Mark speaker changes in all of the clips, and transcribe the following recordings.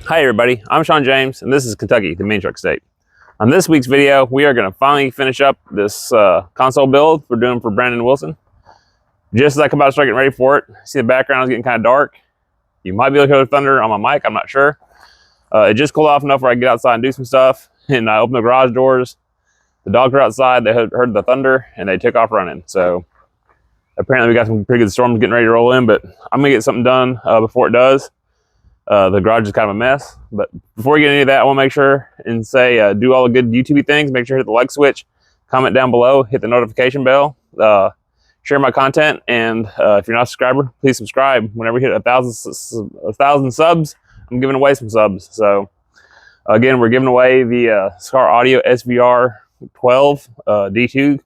Speaker 1: Hi everybody, I'm Sean James, and this is Kentucky, the main truck state. On this week's video, we are going to finally finish up this console build we're doing for Brandon Wilson. Just as I come out to start getting ready for it, see the background is getting kind of dark. You might be able to hear the thunder on my mic, I'm not sure. It just cooled off enough where I can get outside and do some stuff, and I opened the garage doors. The dogs were outside, they heard the thunder, and they took off running. So apparently we got some pretty good storms getting ready to roll in, but I'm going to get something done before it does. The garage is kind of a mess, but before we get into that, I want to make sure and say do all the good YouTube things. Make sure to hit the like switch, comment down below, hit the notification bell, share my content, and if you're not a subscriber, please subscribe. Whenever we hit a thousand subs, I'm giving away some subs. So again, we're giving away the Scar Audio SVR 12 D2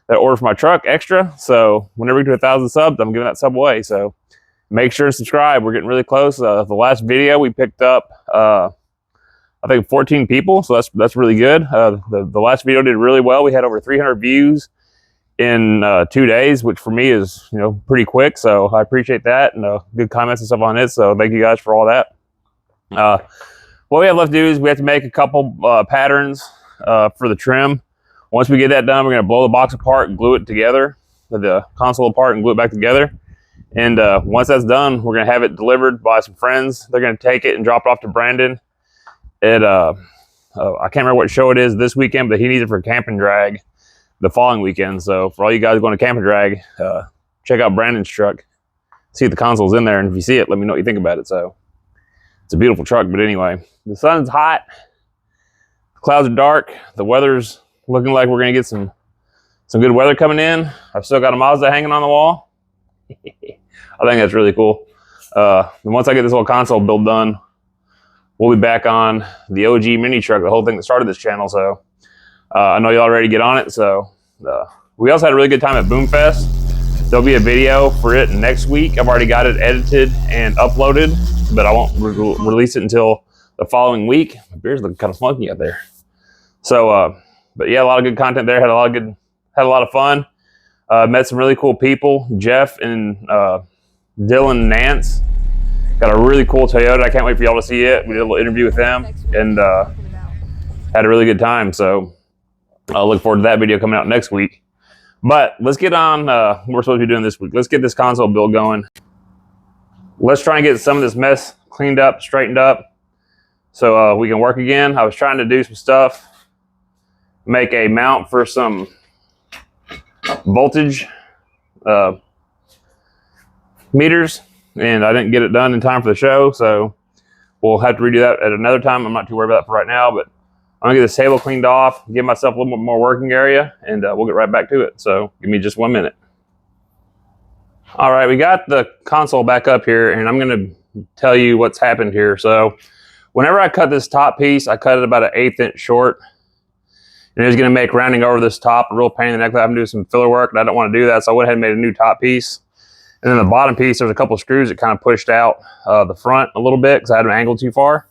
Speaker 1: that I ordered for my truck extra. So whenever we get to 1,000 subs, I'm giving that sub away. So make sure to subscribe. We're getting really close. The last video we picked up, I think 14 people, so that's really good. The last video did really well. We had over 300 views in 2 days, which for me is pretty quick. So I appreciate that, and good comments and stuff on it. So thank you guys for all that. What we have left to do is we have to make a couple patterns for the trim. Once we get that done, we're going to blow the box apart and glue it together, the console apart and glue it back together. And once that's done, we're going to have it delivered by some friends. They're going to take it and drop it off to Brandon at, I can't remember what show it is this weekend, but he needs it for Camp and Drag the following weekend. So for all you guys going to Camp and Drag, check out Brandon's truck. See if the console's in there, and if you see it, let me know what you think about it. So it's a beautiful truck, but anyway, the sun's hot. The clouds are dark. The weather's looking like we're going to get some good weather coming in. I've still got a Mazda hanging on the wall. I think that's really cool. And once I get this whole console build done, we'll be back on the OG mini truck, the whole thing that started this channel. So I know you all ready to get on it. So we also had a really good time at Boomfest. There'll be a video for it next week. I've already got it edited and uploaded, but I won't release it until the following week. My beer's looking kind of smoky out there. So, but yeah, a lot of good content there. Had a lot of fun. Met some really cool people. Jeff and Dylan Nance got a really cool Toyota. I can't wait for y'all to see it. We did a little interview with them and had a really good time. So I'll look forward to that video coming out next week. But let's get on what we're supposed to be doing this week. Let's get this console build going. Let's try and get some of this mess cleaned up, straightened up, so we can work again. I was trying to do some stuff, make a mount for some voltage meters, and I didn't get it done in time for the show, so we'll have to redo that at another time. I'm not too worried about that for right now, but I'm gonna get this table cleaned off, give myself a little bit more working area, and we'll get right back to it. So give me just 1 minute. All right, we got the console back up here, and I'm gonna tell you what's happened here. So whenever I cut this top piece, I cut it about an 1/8 inch short. And it was going to make rounding over this top a real pain in the neck. I'm doing some filler work, and I don't want to do that, so I went ahead and made a new top piece. And then the bottom piece, there's a couple of screws that kind of pushed out the front a little bit because I had them angled too far.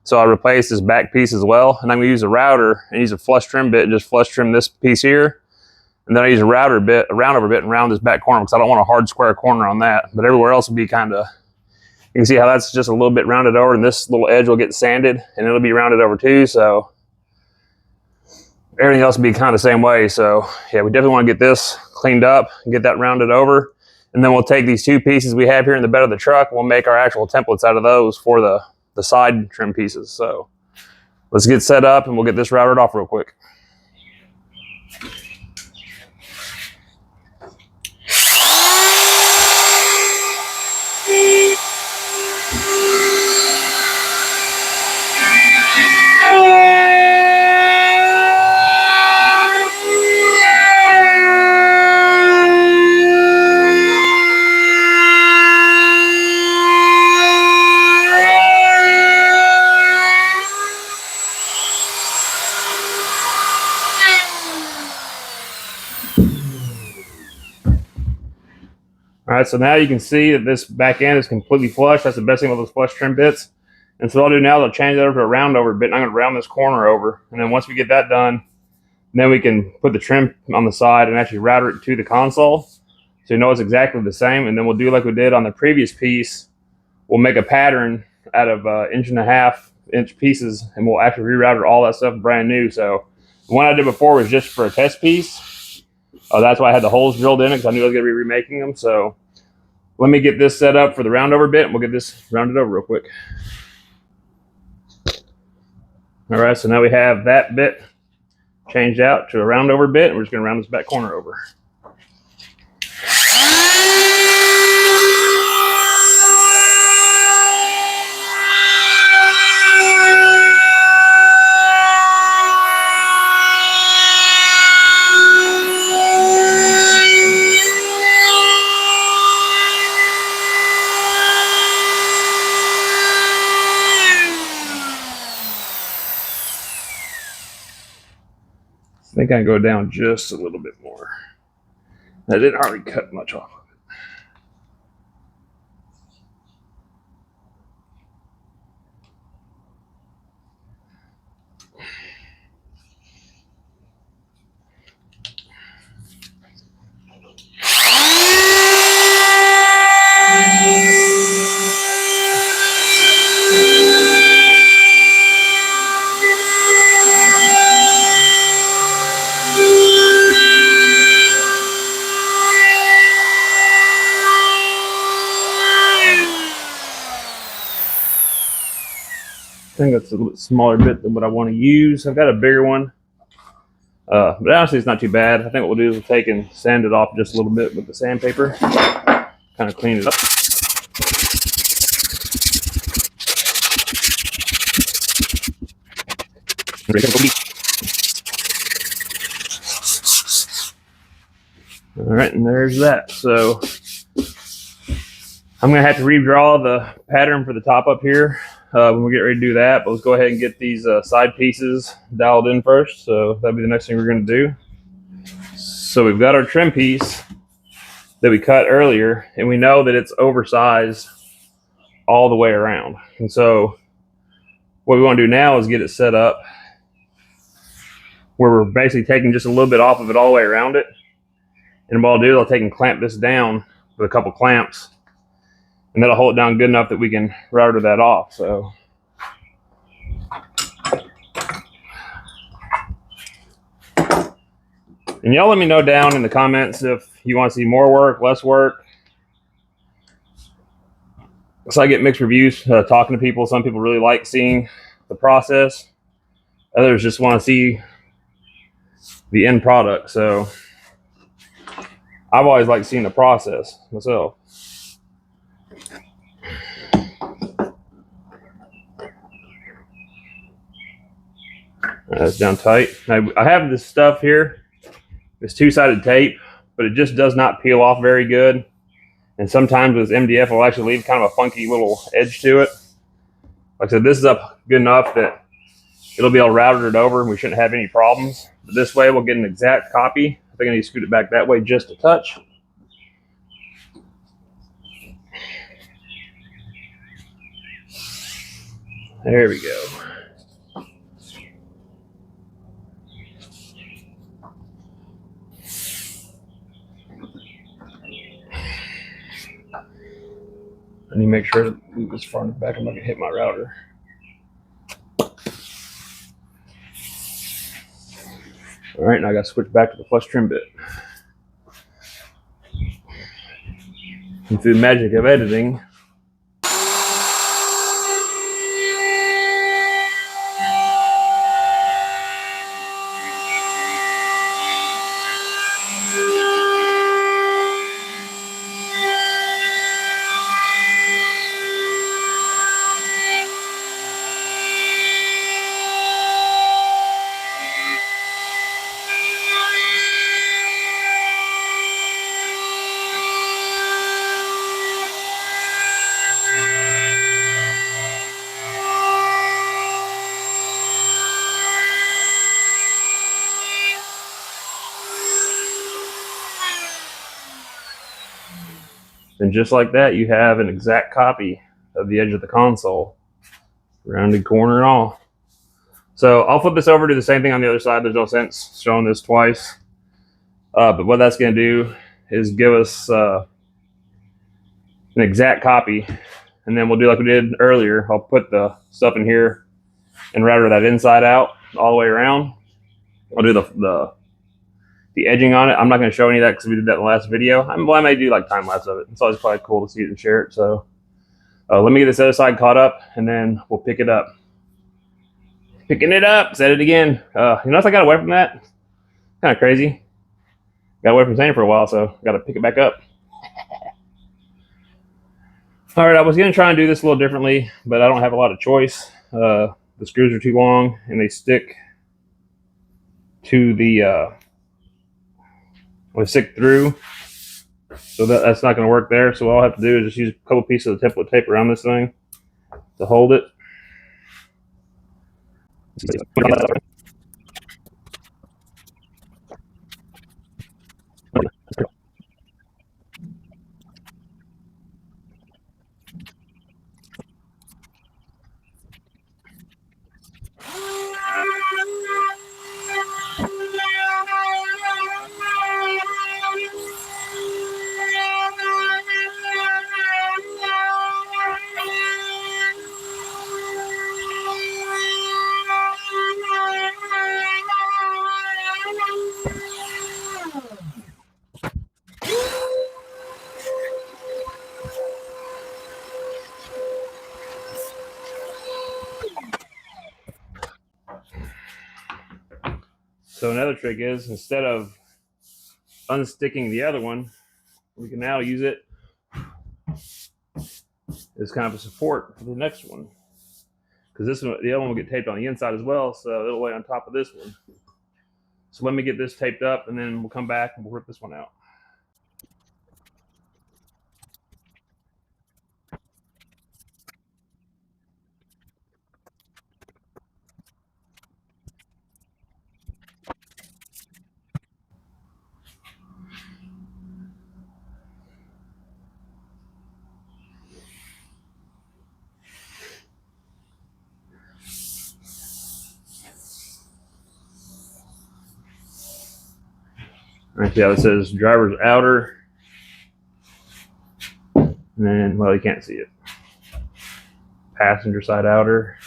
Speaker 1: So I replaced this back piece as well. And I'm going to use a router and use a flush trim bit and just flush trim this piece here. And then I use a roundover bit, and round this back corner because I don't want a hard square corner on that. But everywhere else will be kind of, you can see how that's just a little bit rounded over, and this little edge will get sanded and it'll be rounded over too. So everything else will be kind of the same way. So yeah, we definitely want to get this cleaned up and get that rounded over. And then we'll take these two pieces we have here in the bed of the truck, and we'll make our actual templates out of those for the side trim pieces. So let's get set up and we'll get this routed off real quick. All right, so now you can see that this back end is completely flush. That's the best thing about those flush trim bits. And so what I'll do now is I'll change that over to a round over bit, and I'm going to round this corner over. And then once we get that done, then we can put the trim on the side and actually router it to the console, so you know it's exactly the same. And then we'll do like we did on the previous piece. We'll make a pattern out of 1.5 1/2 inch pieces, and we'll actually rerouter all that stuff brand new. So the one I did before was just for a test piece. That's why I had the holes drilled in it, because I knew I was going to be remaking them. So let me get this set up for the roundover bit, and we'll get this rounded over real quick. All right, so now we have that bit changed out to a roundover bit, and we're just going to round this back corner over. I think I can go down just a little bit more. I didn't already cut much off. I think that's a little bit smaller bit than what I want to use. I've got a bigger one, but honestly it's not too bad. I think what we'll do is we'll take and sand it off just a little bit with the sandpaper, kind of clean it up. All right, and there's that. So I'm going to have to redraw the pattern for the top up here when we get ready to do that. But let's go ahead and get these side pieces dialed in first. So that'll be the next thing we're going to do. So we've got our trim piece that we cut earlier, and we know that it's oversized all the way around. And so what we want to do now is get it set up where we're basically taking just a little bit off of it all the way around it. And what I'll do is I'll take and clamp this down with a couple clamps, and that'll hold it down good enough that we can router that off. So and y'all let me know down in the comments if you want to see more work, less work. So I get mixed reviews talking to people. Some people really like seeing the process. Others just want to see the end product. So I've always liked seeing the process myself. That's down tight. Now, I have this stuff here. It's two-sided tape, but it just does not peel off very good. And sometimes with MDF, it'll actually leave kind of a funky little edge to it. Like I said, this is up good enough that it'll be able to router it over and we shouldn't have any problems. But this way we'll get an exact copy. I think I need to scoot it back that way just a touch. There we go. I need to make sure to move this far in the back. I'm not going to hit my router. All right, now I got to switch back to the flush trim bit. And through the magic of editing, and just like that, you have an exact copy of the edge of the console, rounded corner and all. So I'll flip this over, do the same thing on the other side. There's no sense showing this twice. But what that's going to do is give us an exact copy. And then we'll do like we did earlier. I'll put the stuff in here and router that inside out all the way around. I'll do the edging on it. I'm not going to show any of that because we did that in the last video. I may do like time lapse of it. It's always probably cool to see it and share it. So let me get this other side caught up, and then we'll pick it up. Picking it up, set it again. You notice I got away from that? Kind of crazy. Got away from Sanding for a while, so got to pick it back up. All right, I was going to try and do this a little differently, but I don't have a lot of choice. The screws are too long, and they stick to the they stick through. So that's not going to work there. So all I have to do is just use a couple pieces of template tape around this thing to hold it. So another trick is, instead of unsticking the other one, we can now use it as kind of a support for the next one. Because this one, the other one will get taped on the inside as well, so it'll lay on top of this one. So let me get this taped up, and then we'll come back and we'll rip this one out. All right, see how it says driver's outer, and then, well, you can't see it. Passenger side outer,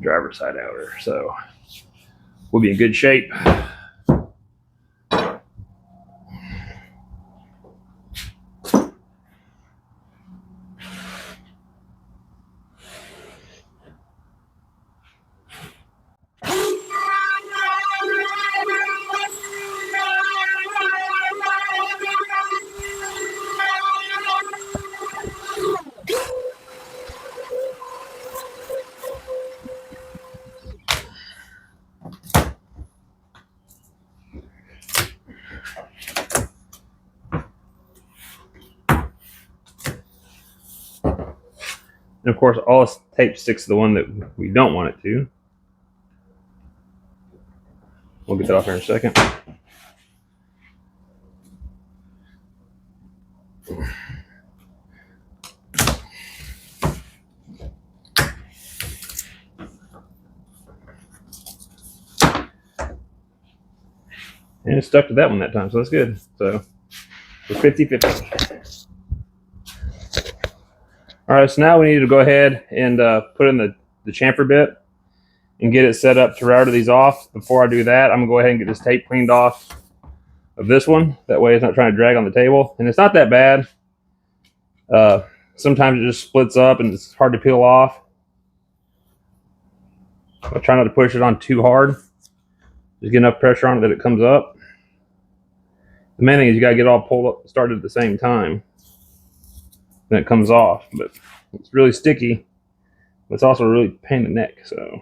Speaker 1: driver's side outer. So we'll be in good shape. And of course, all this tape sticks to the one that we don't want it to. We'll get that off here in a second. And it stuck to that one that time, so that's good. So we're 50-50. All right, so now we need to go ahead and put in the chamfer bit and get it set up to router these off. Before I do that, I'm gonna go ahead and get this tape cleaned off of this one. That way it's not trying to drag on the table. And it's not that bad. Sometimes it just splits up and it's hard to peel off. I try not to push it on too hard. Just get enough pressure on it that it comes up. The main thing is you gotta get it all pulled up, started at the same time. Then it comes off, but it's really sticky. But it's also a really pain in the neck, so.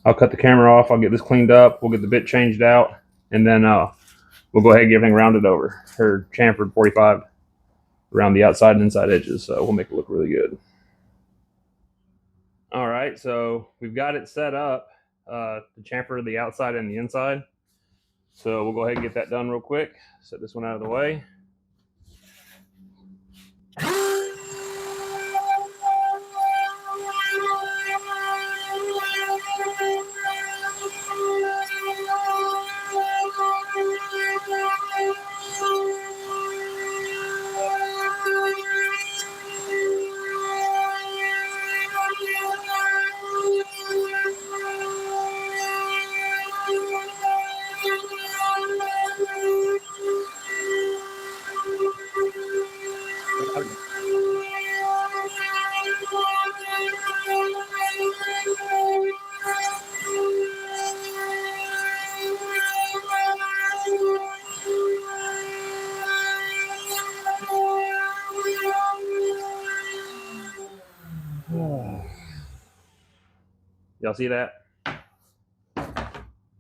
Speaker 1: I'll cut the camera off, I'll get this cleaned up, we'll get the bit changed out, and then we'll go ahead and get everything rounded over, or chamfered 45 around the outside and inside edges, so we'll make it look really good. All right, so we've got it set up to chamfer the outside and the inside. So we'll go ahead and get that done real quick. Set this one out of the way. Y'all see that?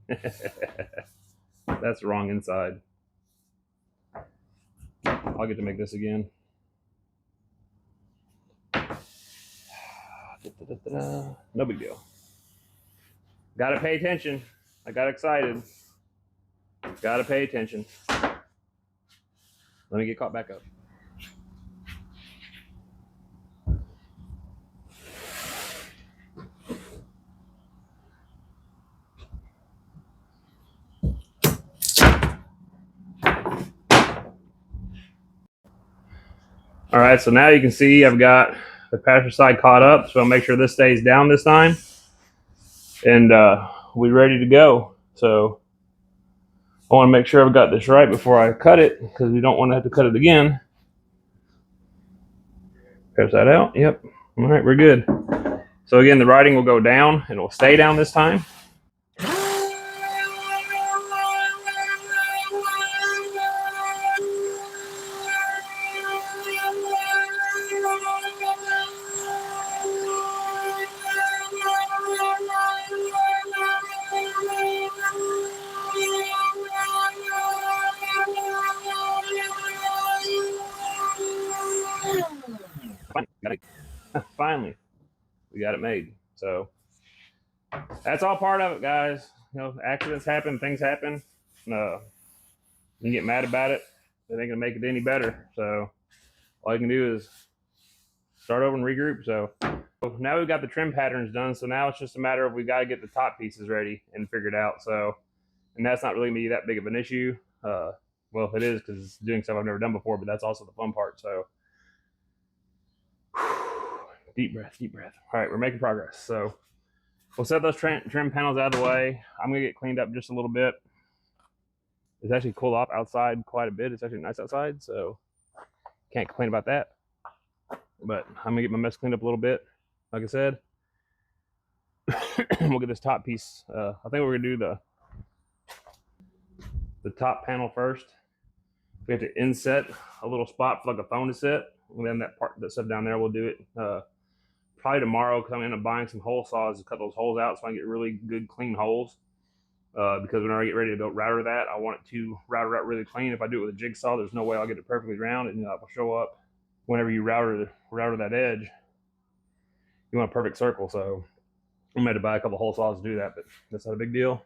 Speaker 1: That's the wrong inside. I'll get to make this again. No big deal. Gotta pay attention. I got excited. Gotta pay attention. Let me get caught back up. All right, so now you can see I've got the passenger side caught up, so I'll make sure this stays down this time. And we're ready to go. So I want to make sure I've got this right before I cut it, because we don't want to have to cut it again. Press that out. Yep. All right, we're good. So again, the writing will go down and it will stay down this time. Finally, we got it made. So that's all part of it, guys. You know, accidents happen, things happen. You get mad about it, it ain't gonna make it any better. So all you can do is start over and regroup. So now we've got the trim patterns done. So now it's just a matter of we got to get the top pieces ready and figured out. So, and that's not really gonna be that big of an issue. Well, it is because it's doing stuff I've never done before, but that's also the fun part. So deep breath, deep breath. All right, we're making progress. So we'll set those trim panels out of the way. I'm gonna get cleaned up just a little bit. It's actually cooled off outside quite a bit. It's actually nice outside, so can't complain about that. But I'm gonna get my mess cleaned up a little bit, like I said. We'll get this top piece. I think we're gonna do the top panel first. We have to inset a little spot for like a phone to sit, and then that stuff down there, we'll do it probably tomorrow, because I'm gonna end up buying some hole saws to cut those holes out so I can get really good clean holes. Because whenever I get ready to go router that, I want it to router out really clean. If I do it with a jigsaw, there's no way I'll get it perfectly round, and it will show up whenever you router that edge. You want a perfect circle, so I'm going to buy a couple hole saws to do that, but that's not a big deal.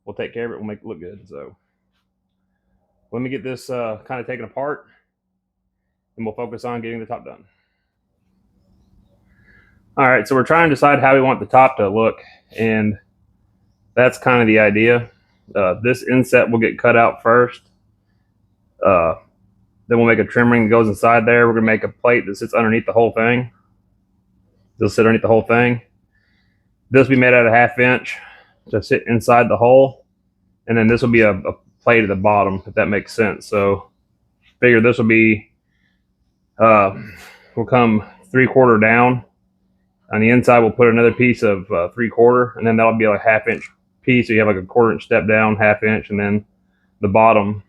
Speaker 1: We'll take care of it. We'll make it look good. So let me get this kind of taken apart, and we'll focus on getting the top done. All right, so we're trying to decide how we want the top to look, and that's kind of the idea. This inset will get cut out first. Then we'll make a trim ring that goes inside there. We're going to make a plate that sits underneath the whole thing. It'll sit underneath the whole thing. This will be made out of 1/2 inch to sit inside the hole. And then this will be a plate at the bottom, if that makes sense. So figure this will be, will come 3/4 down. On the inside, we'll put another piece of 3/4, and then that'll be like a 1/2 inch piece. So you have like a 1/4 inch step down, 1/2 inch, and then the bottom.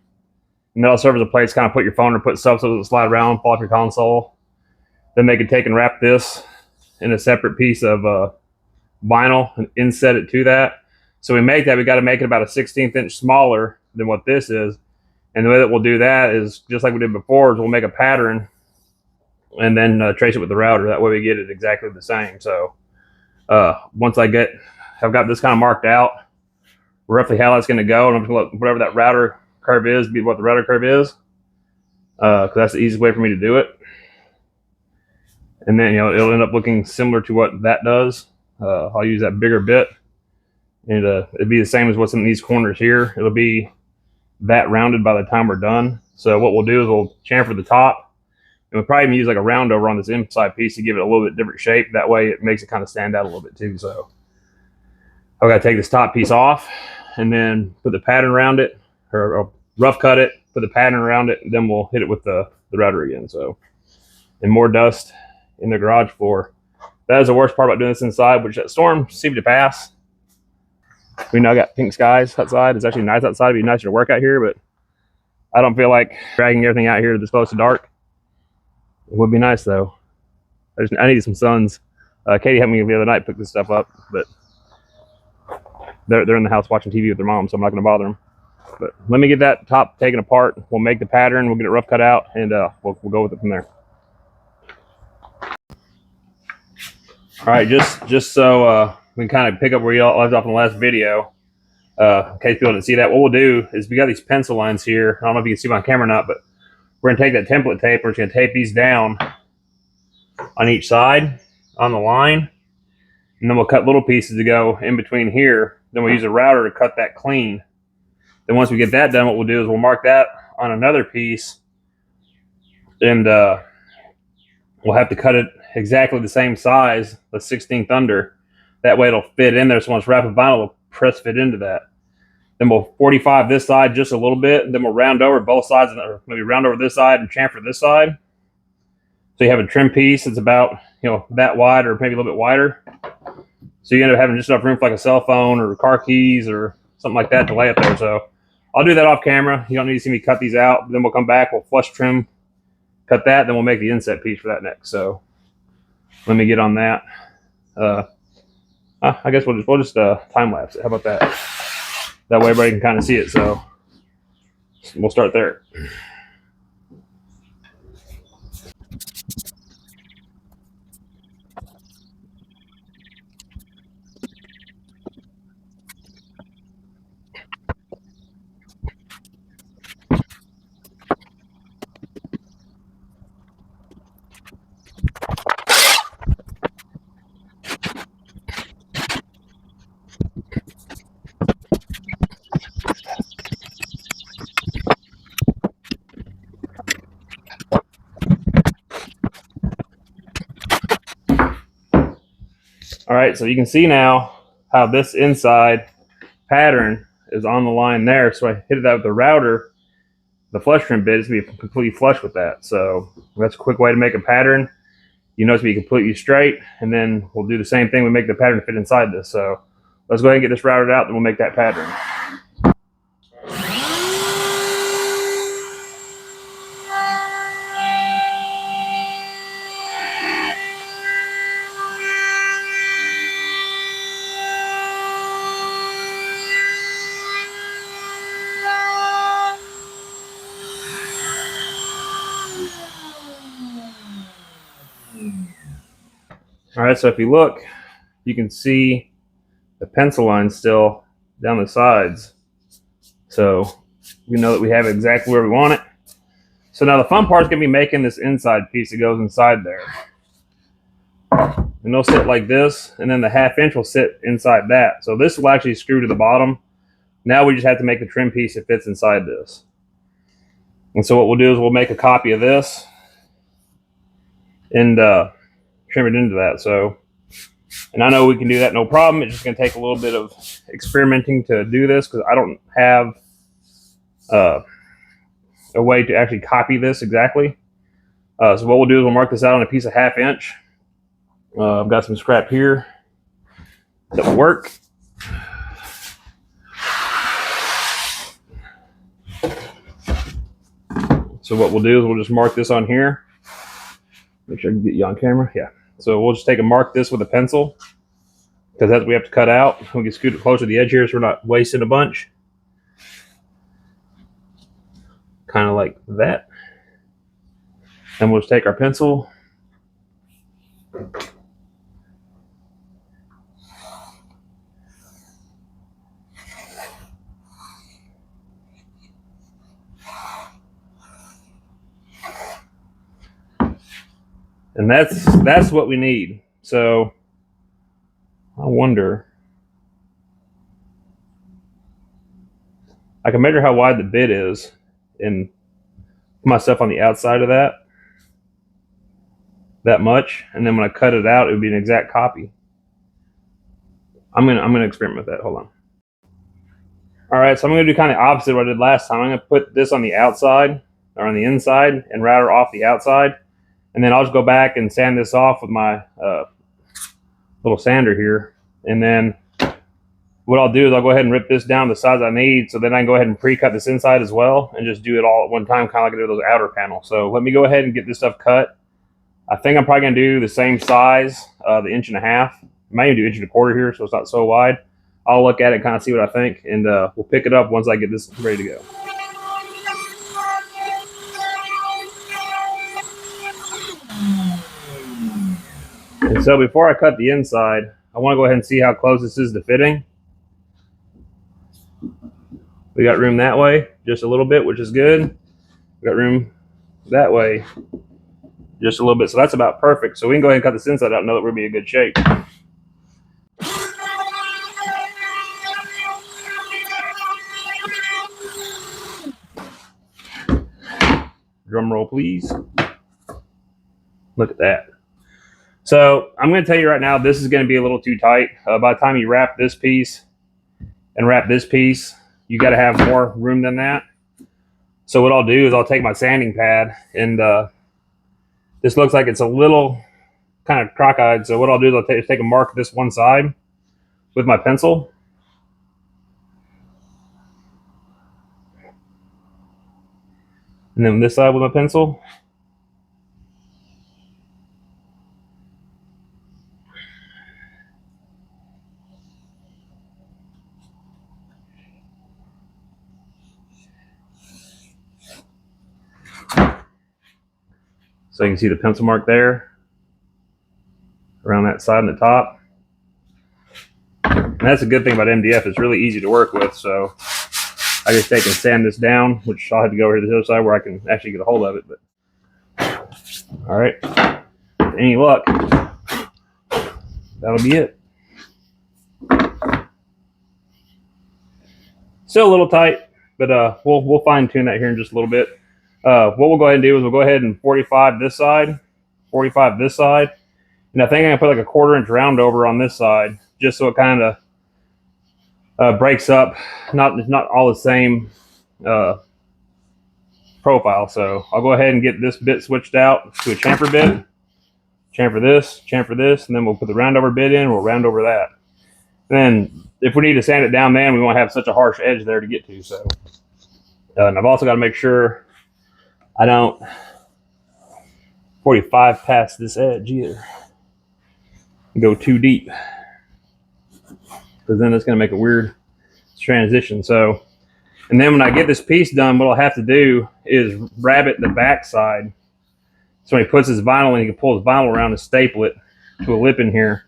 Speaker 1: And that'll serve as a place to kind of put your phone or put stuff so it doesn't slide around, fall off your console. Then they can take and wrap this in a separate piece of vinyl and inset it to that. So we make that, we got to make it about a 1/16 inch smaller than what this is. And the way that we'll do that is just like we did before, is we'll make a pattern and then trace it with the router. That way we get it exactly the same. So once I've got this kind of marked out, roughly how that's going to go, and I'm just going to let whatever that router curve is be what the router curve is, because that's the easiest way for me to do it. And then, you know, it'll end up looking similar to what that does. I'll use that bigger bit, and it'll be the same as what's in these corners here. It'll be that rounded by the time we're done. So what we'll do is we'll chamfer the top, and we'll probably use like a round over on this inside piece to give it a little bit different shape. That way it makes it kind of stand out a little bit too. So I've got to take this top piece off and then put the pattern around it, or rough cut it, put the pattern around it, and then we'll hit it with the router again. So, and more dust in the garage floor. That is the worst part about doing this inside, which that storm seemed to pass. We now got pink skies outside. It's actually nice outside. It'd be nicer to work out here, but I don't feel like dragging everything out here this close to dark. It would be nice though. I need some suns Katie helped me the other night pick this stuff up, but they're in the house watching TV with their mom, so I'm not going to bother them. But let me get that top taken apart. We'll make the pattern. We'll get it rough cut out, and we'll go with it from there. All right, just so we can kind of pick up where you all left off in the last video, in case people didn't see that, what we'll do is we got these pencil lines here. I don't know if you can see them on camera or not, but we're going to take that template tape. We're just going to tape these down on each side on the line, and then we'll cut little pieces to go in between here. Then we'll use a router to cut that clean. Then once we get that done, what we'll do is we'll mark that on another piece, and we'll have to cut it exactly the same size, the 16th under. That way it'll fit in there, so once rapid vinyl will press fit into that. Then we'll 45 this side just a little bit, and then we'll round over both sides, or maybe round over this side and chamfer this side. So you have a trim piece that's about, that wide or maybe a little bit wider. So you end up having just enough room for like a cell phone or car keys or something like that to lay up there. So I'll do that off camera. You don't need to see me cut these out. Then we'll come back, we'll flush trim, cut that, then we'll make the inset piece for that next. So let me get on that. I guess we'll just time lapse it. How about that? That way everybody can kind of see it. So we'll start there. All right, so you can see now how this inside pattern is on the line there. So I hit that with the router. The flush trim bit is going to be completely flush with that. So that's a quick way to make a pattern. You know it's going to be completely straight. And then we'll do the same thing. We make the pattern fit inside this. So let's go ahead and get this routed out, then we'll make that pattern. All right, so if you look, you can see the pencil line still down the sides. So we know that we have it exactly where we want it. So now the fun part is going to be making this inside piece that goes inside there. And they'll sit like this, and then the 1/2 inch will sit inside that. So this will actually screw to the bottom. Now we just have to make the trim piece that fits inside this. And so what we'll do is we'll make a copy of this and trim it into that. So, and I know we can do that no problem. It's just going to take a little bit of experimenting to do this because I don't have a way to actually copy this exactly. So what we'll do is we'll mark this out on a piece of 1/2 inch. I've got some scrap here that will work. So what we'll do is we'll just mark this on here. Make sure I can get you on camera. Yeah. So we'll just take and mark this with a pencil because that's what we have to cut out. We can scoot it closer to the edge here so we're not wasting a bunch. Kind of like that. And we'll just take our pencil. And that's what we need. So I wonder, I can measure how wide the bit is and put my stuff on the outside of that much, and then when I cut it out, it would be an exact copy. I'm gonna experiment with that. Hold on. All right, so I'm gonna do kind of opposite of what I did last time. I'm gonna put this on the outside or on the inside and router off the outside. And then I'll just go back and sand this off with my little sander here. And then what I'll do is I'll go ahead and rip this down the size I need. So then I can go ahead and pre-cut this inside as well and just do it all at one time, kind of like I did those outer panels. So let me go ahead and get this stuff cut. I think I'm probably gonna do the same size, the 1.5 inches. I might even do 1.25 inches here, so it's not so wide. I'll look at it, kind of see what I think, and we'll pick it up once I get this ready to go. And so before I cut the inside, I want to go ahead and see how close this is to fitting. We got room that way, just a little bit, which is good. We got room that way, just a little bit. So that's about perfect. So we can go ahead and cut this inside out and know that we're going to be in good shape. Drum roll, please. Look at that. So I'm going to tell you right now, this is going to be a little too tight. By the time you wrap this piece and wrap this piece, you got to have more room than that. So what I'll do is I'll take my sanding pad, and this looks like it's a little kind of crock-eyed. So what I'll do is I'll take a mark of this one side with my pencil. And then this side with my pencil. So you can see the pencil mark there around that side and the top. And that's a good thing about MDF. It's really easy to work with. So I just take and sand this down, which I'll have to go over to the other side where I can actually get a hold of it. But all right, with any luck, that'll be it. Still a little tight, but we'll fine tune that here in just a little bit. What we'll go ahead and do is we'll go ahead and 45 this side, 45 this side, and I think I'm gonna put like a 1/4 inch round over on this side, just so it kind of breaks up, not all the same profile. So I'll go ahead and get this bit switched out to a chamfer bit, chamfer this, and then we'll put the round over bit in. We'll round over that. And then if we need to sand it down, then we won't have such a harsh edge there to get to. So, and I've also got to make sure I don't 45 past this edge either. Go too deep, because then it's going to make a weird transition. So, and then when I get this piece done, what I'll have to do is rabbet the back side. So when he puts his vinyl in, he can pull his vinyl around and staple it to a lip in here.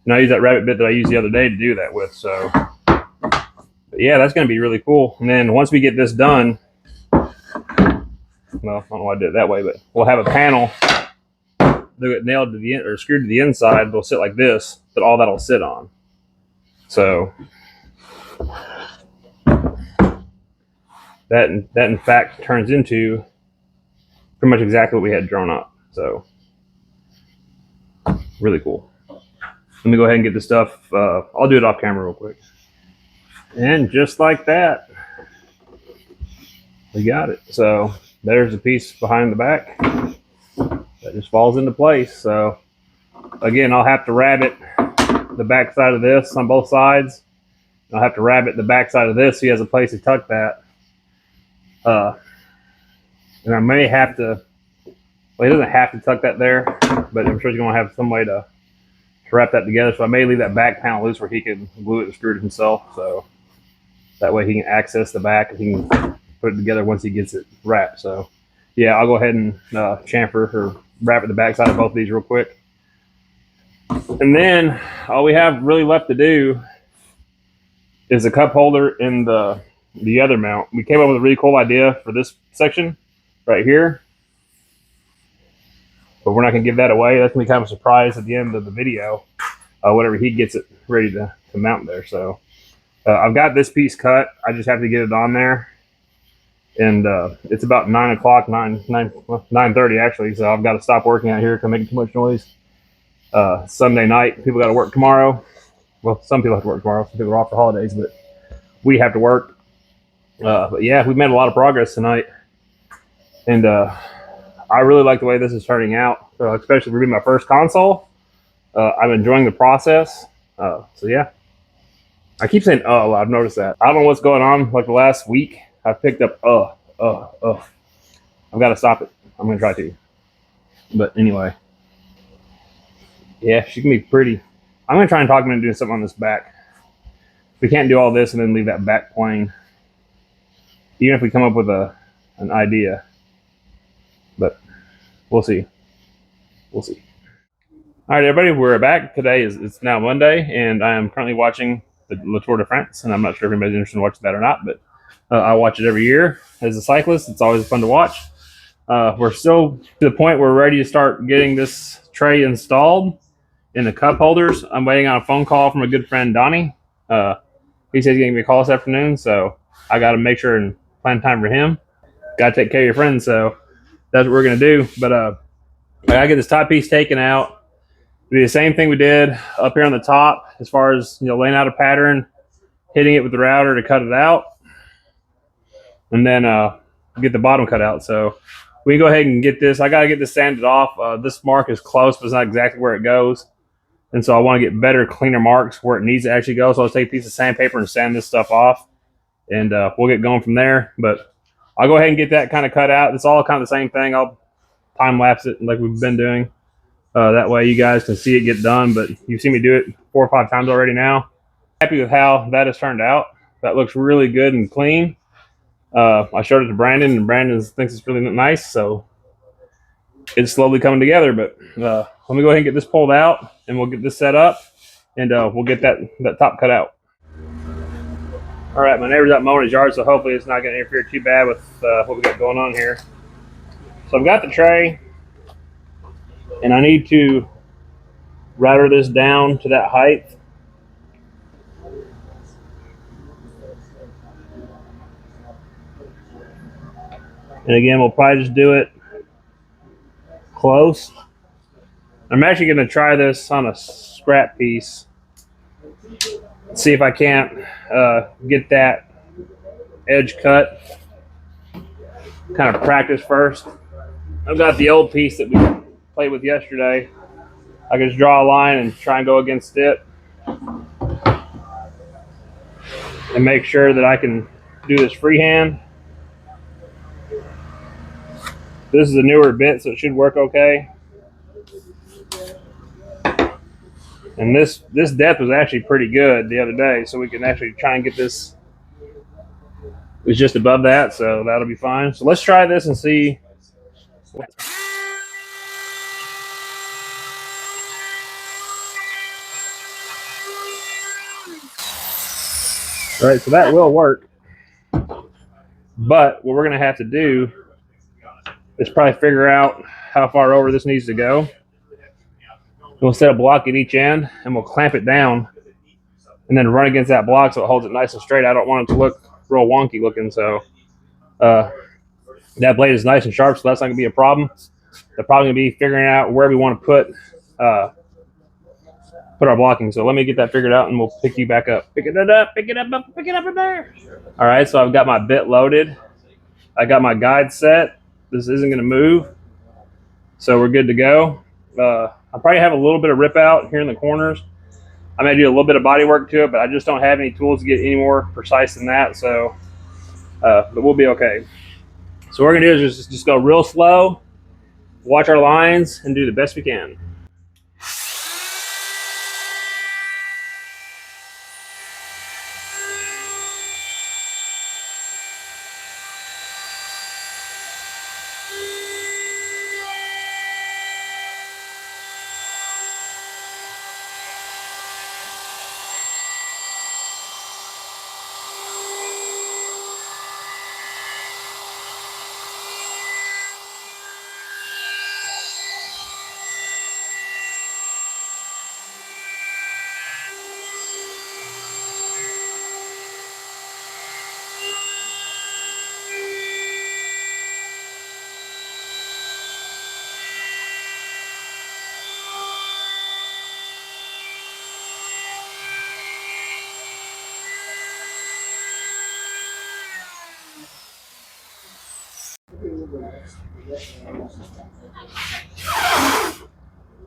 Speaker 1: And I use that rabbet bit that I used the other day to do that with. So, but yeah, that's going to be really cool. And then once we get this done, well, I don't know why I did it that way, but we'll have a panel that get nailed to the or screwed to the inside. They'll sit like this, but all that'll sit on. So that in fact turns into pretty much exactly what we had drawn up. So really cool. Let me go ahead and get this stuff. I'll do it off camera real quick. And just like that, we got it. So there's a piece behind the back that just falls into place. So again, I'll have to rabbet the back side of this on both sides. I'll have to rabbet the back side of this so he has a place to tuck that. And I may have to, well, he doesn't have to tuck that there, but I'm sure he's going to have some way to wrap that together. So I may leave that back panel loose where he can glue it and screw it himself. So that way he can access the back and he can put it together once he gets it wrapped. So yeah, I'll go ahead and chamfer or wrap the back side of both of these real quick. And then all we have really left to do is the cup holder and the other mount. We came up with a really cool idea for this section right here, but we're not going to give that away. That's going to be kind of a surprise at the end of the video, whenever he gets it ready to mount there. So I've got this piece cut. I just have to get it on there. And it's about 9 o'clock, 9:30 actually. So I've got to stop working out here because I'm making too much noise. Sunday night, people got to work tomorrow. Well, some people have to work tomorrow. Some people are off for holidays, but we have to work. But yeah, we've made a lot of progress tonight. And I really like the way this is turning out, especially for being my first console. I'm enjoying the process. So yeah, I keep saying, oh, I've noticed that. I don't know what's going on. Like the last week, I've picked up, I've got to stop it. I'm going to try to. But anyway, Yeah, she can be pretty. I'm gonna try and talk him into doing something on this back. We can't do all this and then leave that back plain. Even if we come up with an idea, but we'll see. We'll see. All right, everybody, we're back. Today is it's now Monday, and I am currently watching the Le Tour de France, and I'm not sure if anybody's interested in watching that or not, but I watch it every year as a cyclist. It's always fun to watch. We're still to the point where we're ready to start getting this tray installed in the cup holders. I'm waiting on a phone call from a good friend, Donnie. He says he's going to give me a call this afternoon, so I got to make sure and plan time for him. Got to take care of your friends, so that's what we're going to do. But I got to get this top piece taken out. It'll be the same thing we did up here on the top as far as, laying out a pattern, hitting it with the router to cut it out, and then get the bottom cut out. So we can go ahead and get this. I got to get this sanded off. This mark is close, but it's not exactly where it goes. And so I want to get better, cleaner marks where it needs to actually go. So I'll take a piece of sandpaper and sand this stuff off, and we'll get going from there. But I'll go ahead and get that kind of cut out. It's all kind of the same thing. I'll time lapse it like we've been doing. That way you guys can see it get done. But you've seen me do it 4 or 5 times already now. Happy with how that has turned out. That looks really good and clean. I showed it to Brandon, and Brandon thinks it's really nice. So it's slowly coming together. But let me go ahead and get this pulled out, and we'll get this set up, and we'll get that top cut out. All right, my neighbor's out mowing his yard, so hopefully it's not going to interfere too bad with what we got going on here. So I've got the tray, and I need to router this down to that height. And again, we'll probably just do it close. I'm actually going to try this on a scrap piece. See if I can't get that edge cut. Kind of practice first. I've got the old piece that we played with yesterday. I can just draw a line and try and go against it. And make sure that I can do this freehand. This is a newer bit, so it should work okay. And this depth was actually pretty good the other day, so we can actually try and get this. It was just above that, so that'll be fine. So let's try this and see. All right, so that will work. But what we're going to have to do is probably figure out how far over this needs to go. We'll set a block at each end, and we'll clamp it down and then run against that block so it holds it nice and straight. I don't want it to look real wonky looking, so that blade is nice and sharp, so that's not going to be a problem. They're probably going to be figuring out where we want to put our blocking. So let me get that figured out, and we'll pick you back up. Pick it up from there. All right, so I've got my bit loaded. I got my guide set. This isn't going to move, so we're good to go. I'll probably have a little bit of rip out here in the corners. I may do a little bit of body work to it, but I just don't have any tools to get any more precise than that. So, but we'll be okay. So what we're gonna do is just go real slow, watch our lines, and do the best we can.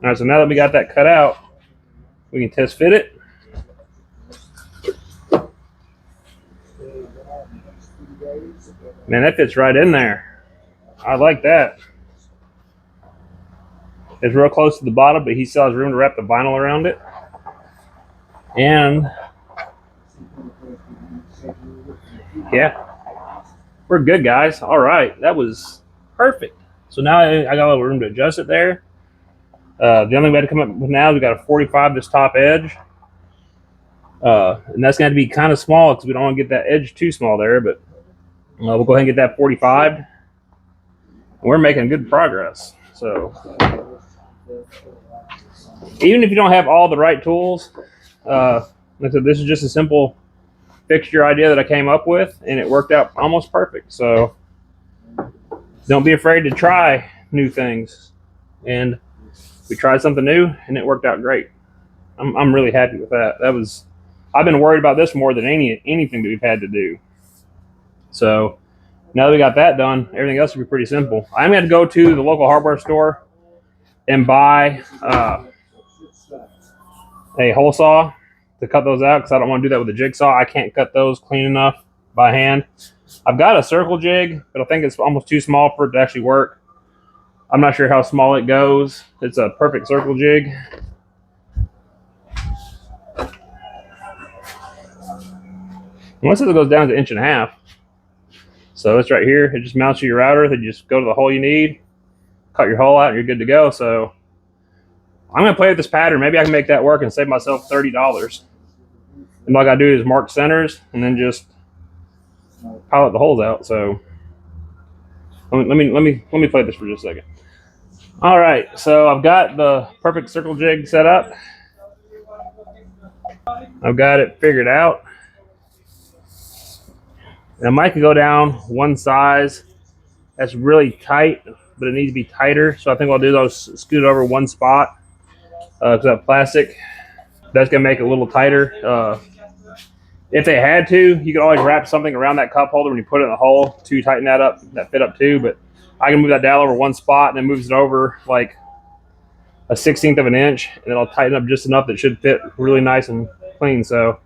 Speaker 1: All right, so now that we got that cut out, we can test fit it. Man, that fits right in there. I like that. It's real close to the bottom, but he still has room to wrap the vinyl around it. And yeah, we're good, guys. All right, that was perfect. So now I got a little room to adjust it there. The only way to come up with now is we got a 45 this top edge. And that's going to be kind of small because we don't want to get that edge too small there, but we'll go ahead and get that 45. And we're making good progress. So even if you don't have all the right tools, like I said, this is just a simple fixture idea that I came up with, and it worked out almost perfect. So don't be afraid to try new things. And we tried something new, and it worked out great. I'm really happy with that. I've been worried about this more than anything that we've had to do. So now that we got that done, everything else will be pretty simple. I'm going to go to the local hardware store and buy a hole saw to cut those out because I don't want to do that with a jigsaw. I can't cut those clean enough by hand. I've got a circle jig, but I think it's almost too small for it to actually work. I'm not sure how small it goes. It's a perfect circle jig. Unless it goes down to 1.5 inches. So it's right here. It just mounts to your router. Then you just go to the hole you need, cut your hole out, and you're good to go. So I'm going to play with this pattern. Maybe I can make that work and save myself $30. And all I got to do is mark centers and then just pilot the holes out. So let me play this for just a second. All right, so I've got the perfect circle jig set up. I've got it figured out. And I might go down one size that's really tight, but it needs to be tighter. So I think what I'll do is I'll scoot it over one spot because that plastic, that's gonna make it a little tighter. If they had to, you could always wrap something around that cup holder when you put it in the hole to tighten that up, that fit up too. But I can move that down over one spot and it moves it over like a 1/16 of an inch, and then I'll tighten up just enough that it should fit really nice and clean. So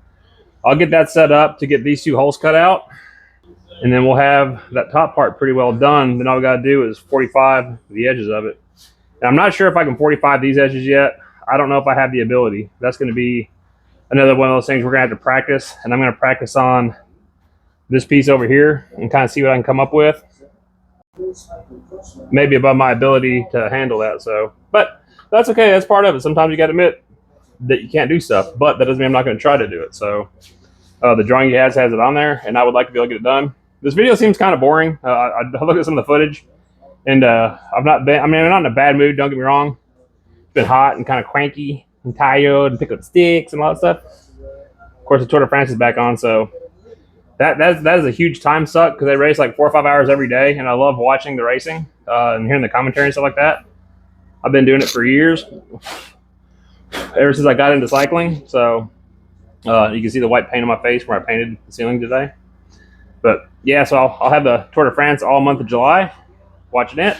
Speaker 1: I'll get that set up to get these two holes cut out, and then we'll have that top part pretty well done. Then all we got to do is 45 the edges of it. And I'm not sure if I can 45 these edges yet. I don't know if I have the ability. That's going to be another one of those things we're going to have to practice, and I'm going to practice on this piece over here and kind of see what I can come up with. Maybe above my ability to handle that. So, but that's okay. That's part of it. Sometimes you got to admit that you can't do stuff, but that doesn't mean I'm not going to try to do it. So the drawing he has it on there, and I would like to be able to get it done. This video seems kind of boring. I look at some of the footage, and I've not been. I mean, I'm not in a bad mood. Don't get me wrong. It's been hot and kind of cranky and tired and pick up sticks and all that stuff. Of course, the Tour de France is back on, so that is a huge time suck because they race like 4 or 5 hours every day, and I love watching the racing and hearing the commentary and stuff like that. I've been doing it for years, ever since I got into cycling. So you can see the white paint on my face where I painted the ceiling today. But yeah, so I'll have the Tour de France all month of July, watching it.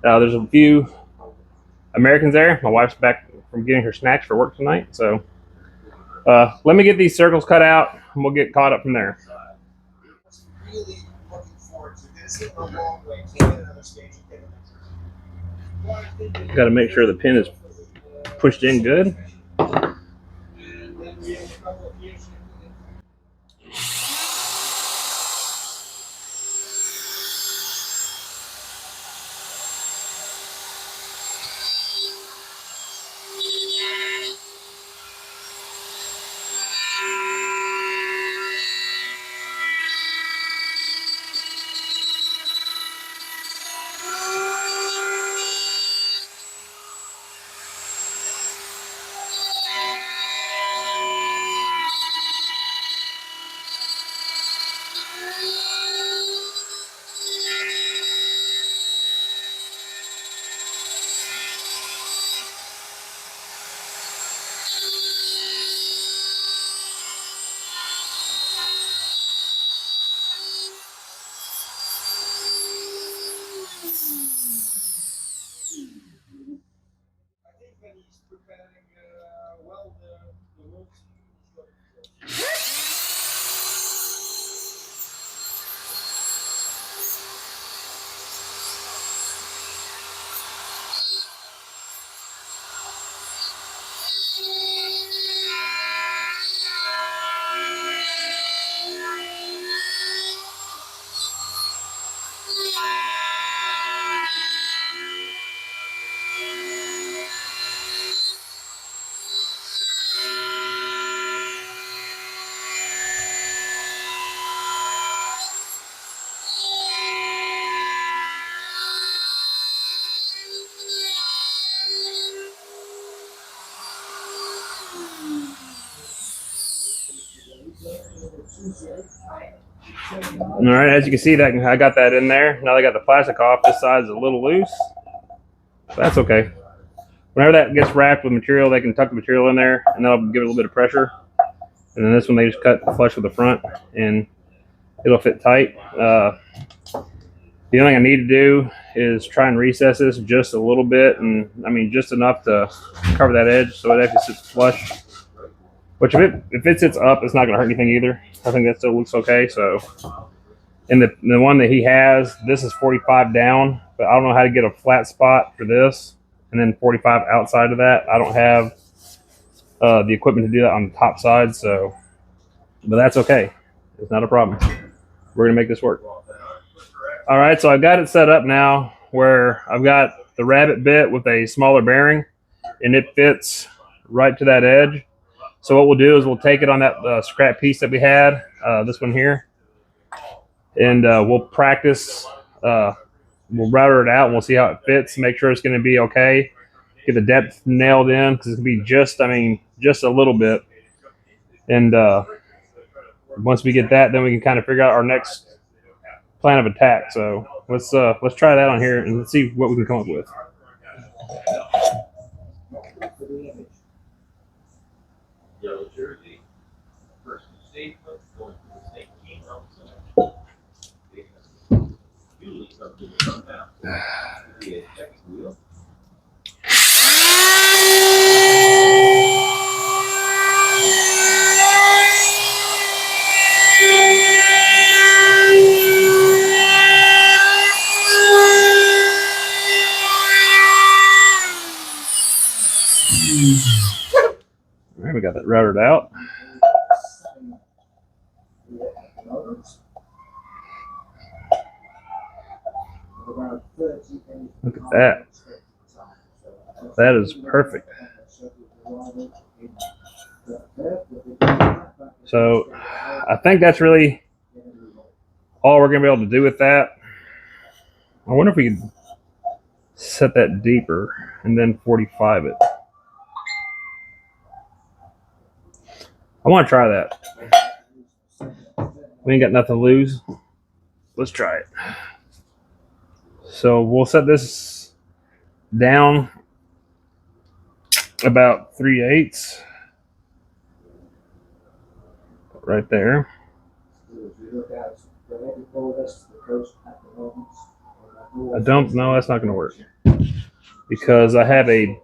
Speaker 1: There's a few Americans there. My wife's back from getting her snacks for work tonight. So let me get these circles cut out, and we'll get caught up from there. Really looking forward to this. A long way. Got to make sure the pin is pushed in good. All right, as you can see, that I got that in there. Now I got the plastic off. This side is a little loose. That's okay. Whenever that gets wrapped with material, they can tuck the material in there, and that'll give it a little bit of pressure. And then this one, they just cut flush with the front, and it'll fit tight. The only thing I need to do is try and recess this just a little bit, and I mean just enough to cover that edge so it actually sits flush. Which if it sits up, it's not going to hurt anything either. I think that still looks okay. So, and the one that he has, this is 45 down, but I don't know how to get a flat spot for this, and then 45 outside of that. I don't have the equipment to do that on the top side, so, but that's okay. It's not a problem. We're going to make this work. All right, so I've got it set up now where I've got the rabbet bit with a smaller bearing, and it fits right to that edge. So what we'll do is we'll take it on that scrap piece that we had, this one here, and we'll practice. We'll router it out, and we'll see how it fits, make sure it's going to be okay. Get the depth nailed in, because it's going to be just a little bit. And once we get that, then we can kind of figure out our next plan of attack. So let's try that on here and let's see what we can come up with.
Speaker 2: Yellow jersey, first state, going to the state team. Usually something will come down. The second wheel.
Speaker 1: All right, we got that routed out. Look at that. That is perfect. So I think that's really all we're going to be able to do with that. I wonder if we could set that deeper and then 45 it. I want to try that. We ain't got nothing to lose. Let's try it. So we'll set this down about 3/8 right there. I don't know, that's not going to work because I have a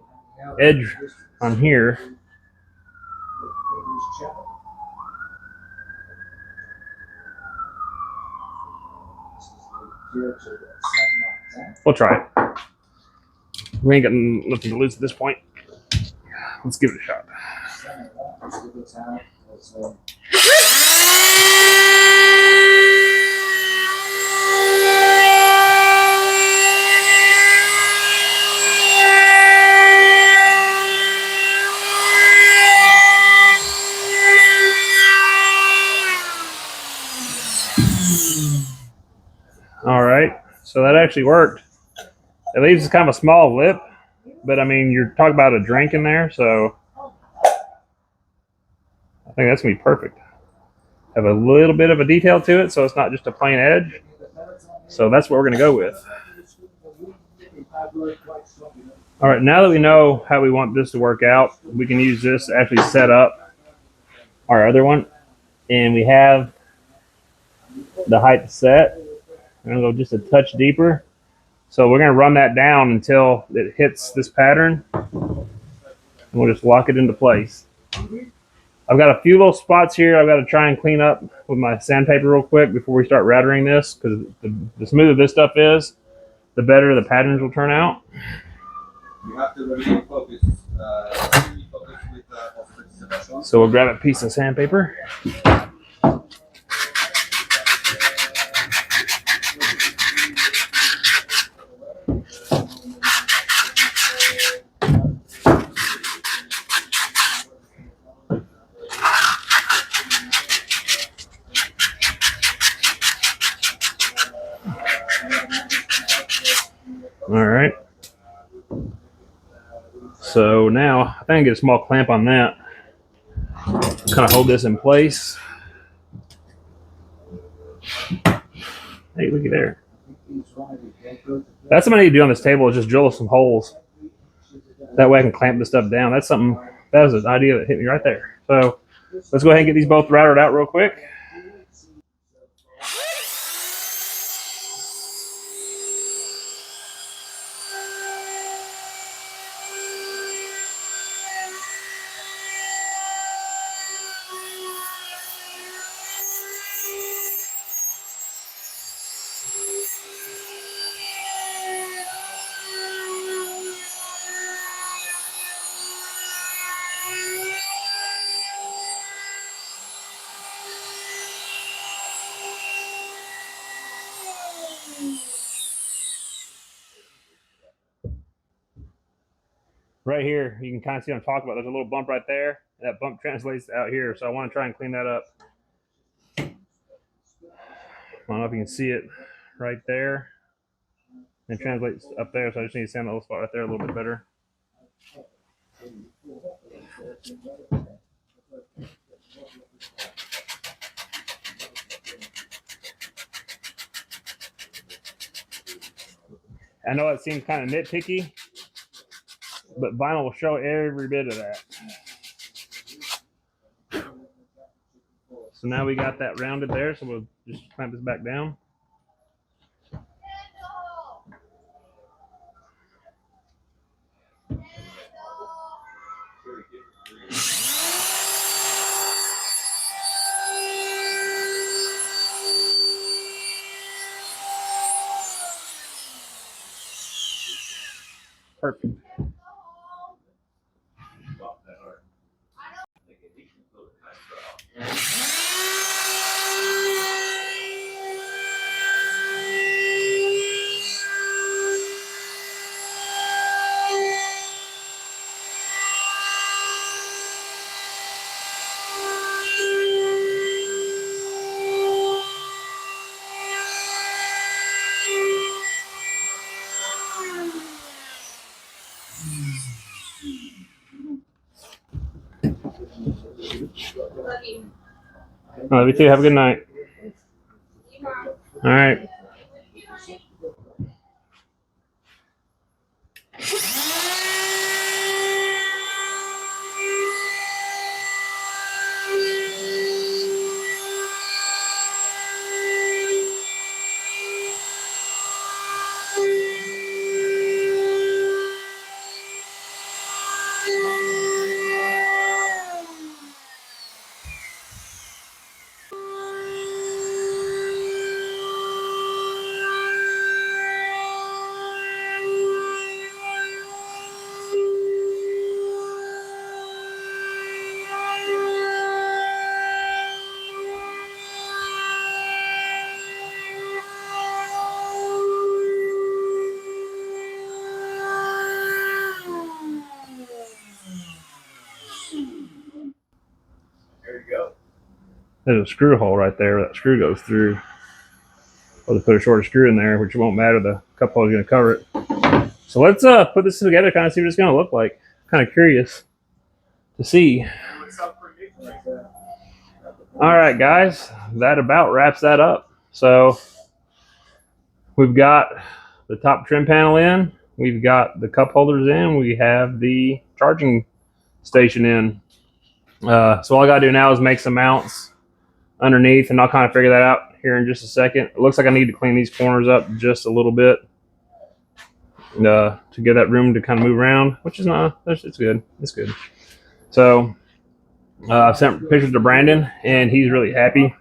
Speaker 1: edge on here. We'll try it. We ain't got nothing to lose at this point. Let's give it a shot. All right, so that actually worked. It leaves kind of a small lip, but I mean, you're talking about a drink in there, so I think that's gonna be perfect. Have a little bit of a detail to it, so it's not just a plain edge. So that's what we're gonna go with. All right, now that we know how we want this to work out, we can use this to actually set up our other one. And we have the height set. I'm gonna go just a touch deeper. So we're gonna run that down until it hits this pattern. And we'll just lock it into place. I've got a few little spots here I've got to try and clean up with my sandpaper real quick before we start routering this, because the smoother this stuff is, the better the patterns will turn out.
Speaker 2: You have to remain focused.
Speaker 1: So we'll grab a piece of sandpaper. All right. So now I think I get a small clamp on that. Kind of hold this in place. Hey, looky there. That's something I need to do on this table is just drill some holes. That way I can clamp this stuff down. That's something, that was an idea that hit me right there. So let's go ahead and get these both routed out real quick. Right here, you can kind of see what I'm talking about. There's a little bump right there. That bump translates out here, so I want to try and clean that up. I don't know if you can see it right there. It translates up there, so I just need to sand that little spot right there a little bit better. I know it seems kind of nitpicky, but vinyl will show every bit of that. So now we got that rounded there, so we'll just clamp this back down. Perfect. Love you too. Have a good night. All right.
Speaker 2: There you go.
Speaker 1: There's a screw hole right there where that screw goes through. We'll just put a shorter screw in there, which won't matter. The cup hole is going to cover it. So let's put this together, kind of see what it's going to look like. Kind of curious to see. All right, guys, that about wraps that up. So we've got the top trim panel in. We've got the cup holders in. We have the charging station in. So all I got to do now is make some mounts underneath, and I'll kind of figure that out here in just a second. It looks like I need to clean these corners up just a little bit to give that room to kind of move around, which is not, it's good. It's good. So I've sent pictures to Brandon, and he's really happy.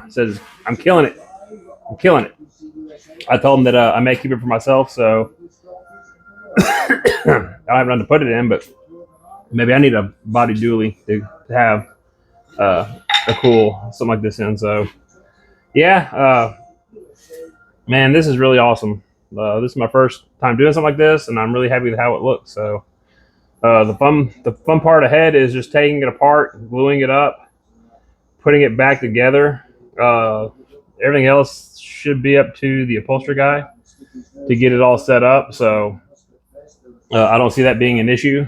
Speaker 1: Says, I'm killing it. I'm killing it. I told him that I may keep it for myself, so I don't have nothing to put it in, but maybe I need a body dually to have a cool something like this in. So yeah, man, this is really awesome. This is my first time doing something like this, and I'm really happy with how it looks. So the fun part ahead is just taking it apart, gluing it up, putting it back together. Everything else should be up to the upholstery guy to get it all set up. So I don't see that being an issue.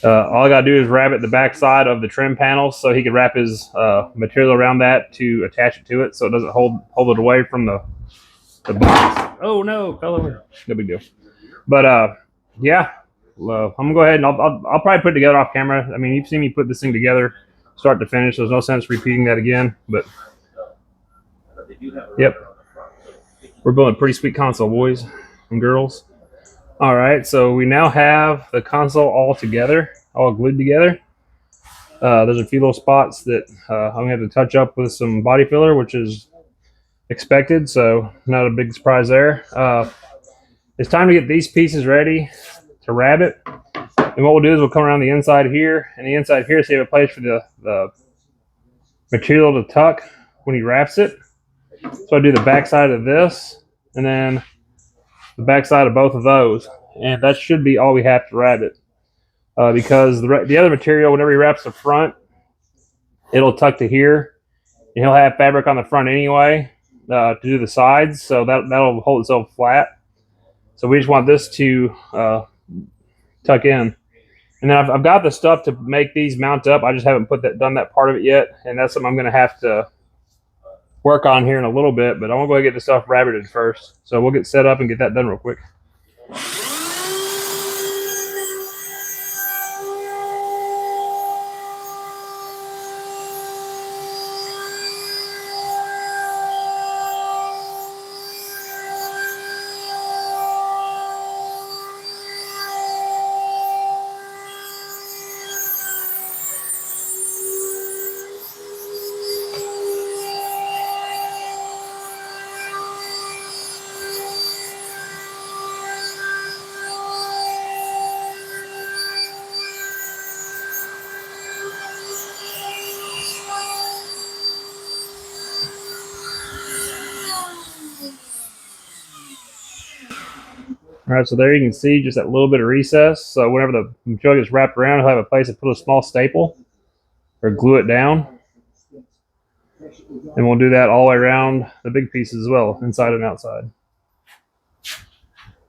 Speaker 1: All I gotta do is rabbit the back side of the trim panels so he can wrap his material around that to attach it to it so it doesn't hold it away from the box. Oh no, fell over. No big deal. But yeah, I'm gonna go ahead and I'll probably put it together off camera. I mean, you've seen me put this thing together start to finish. There's no sense repeating that again. But yep, we're building a pretty sweet console, boys and girls. All right, so we now have the console all together, all glued together. There's a few little spots that I'm gonna have to touch up with some body filler, which is expected, so not a big surprise there. It's time to get these pieces ready to rabbit. And what we'll do is we'll come around the inside here, and the inside here, so you have a place for the material to tuck when he wraps it. So I do the back side of this, and then the back side of both of those, and that should be all we have to rabbit. Because the other material, whenever he wraps the front, it'll tuck to here, and he'll have fabric on the front anyway to do the sides, so that'll hold itself flat. So we just want this to tuck in. And then I've got the stuff to make these mount up. I just haven't done that part of it yet, and that's something I'm going to have to work on here in a little bit. But I want to go ahead and get the stuff rabbited first. So we'll get set up and get that done real quick. All right, so there you can see just that little bit of recess. So whenever the material gets wrapped around, he'll have a place to put a small staple or glue it down. And we'll do that all the way around the big pieces as well, inside and outside.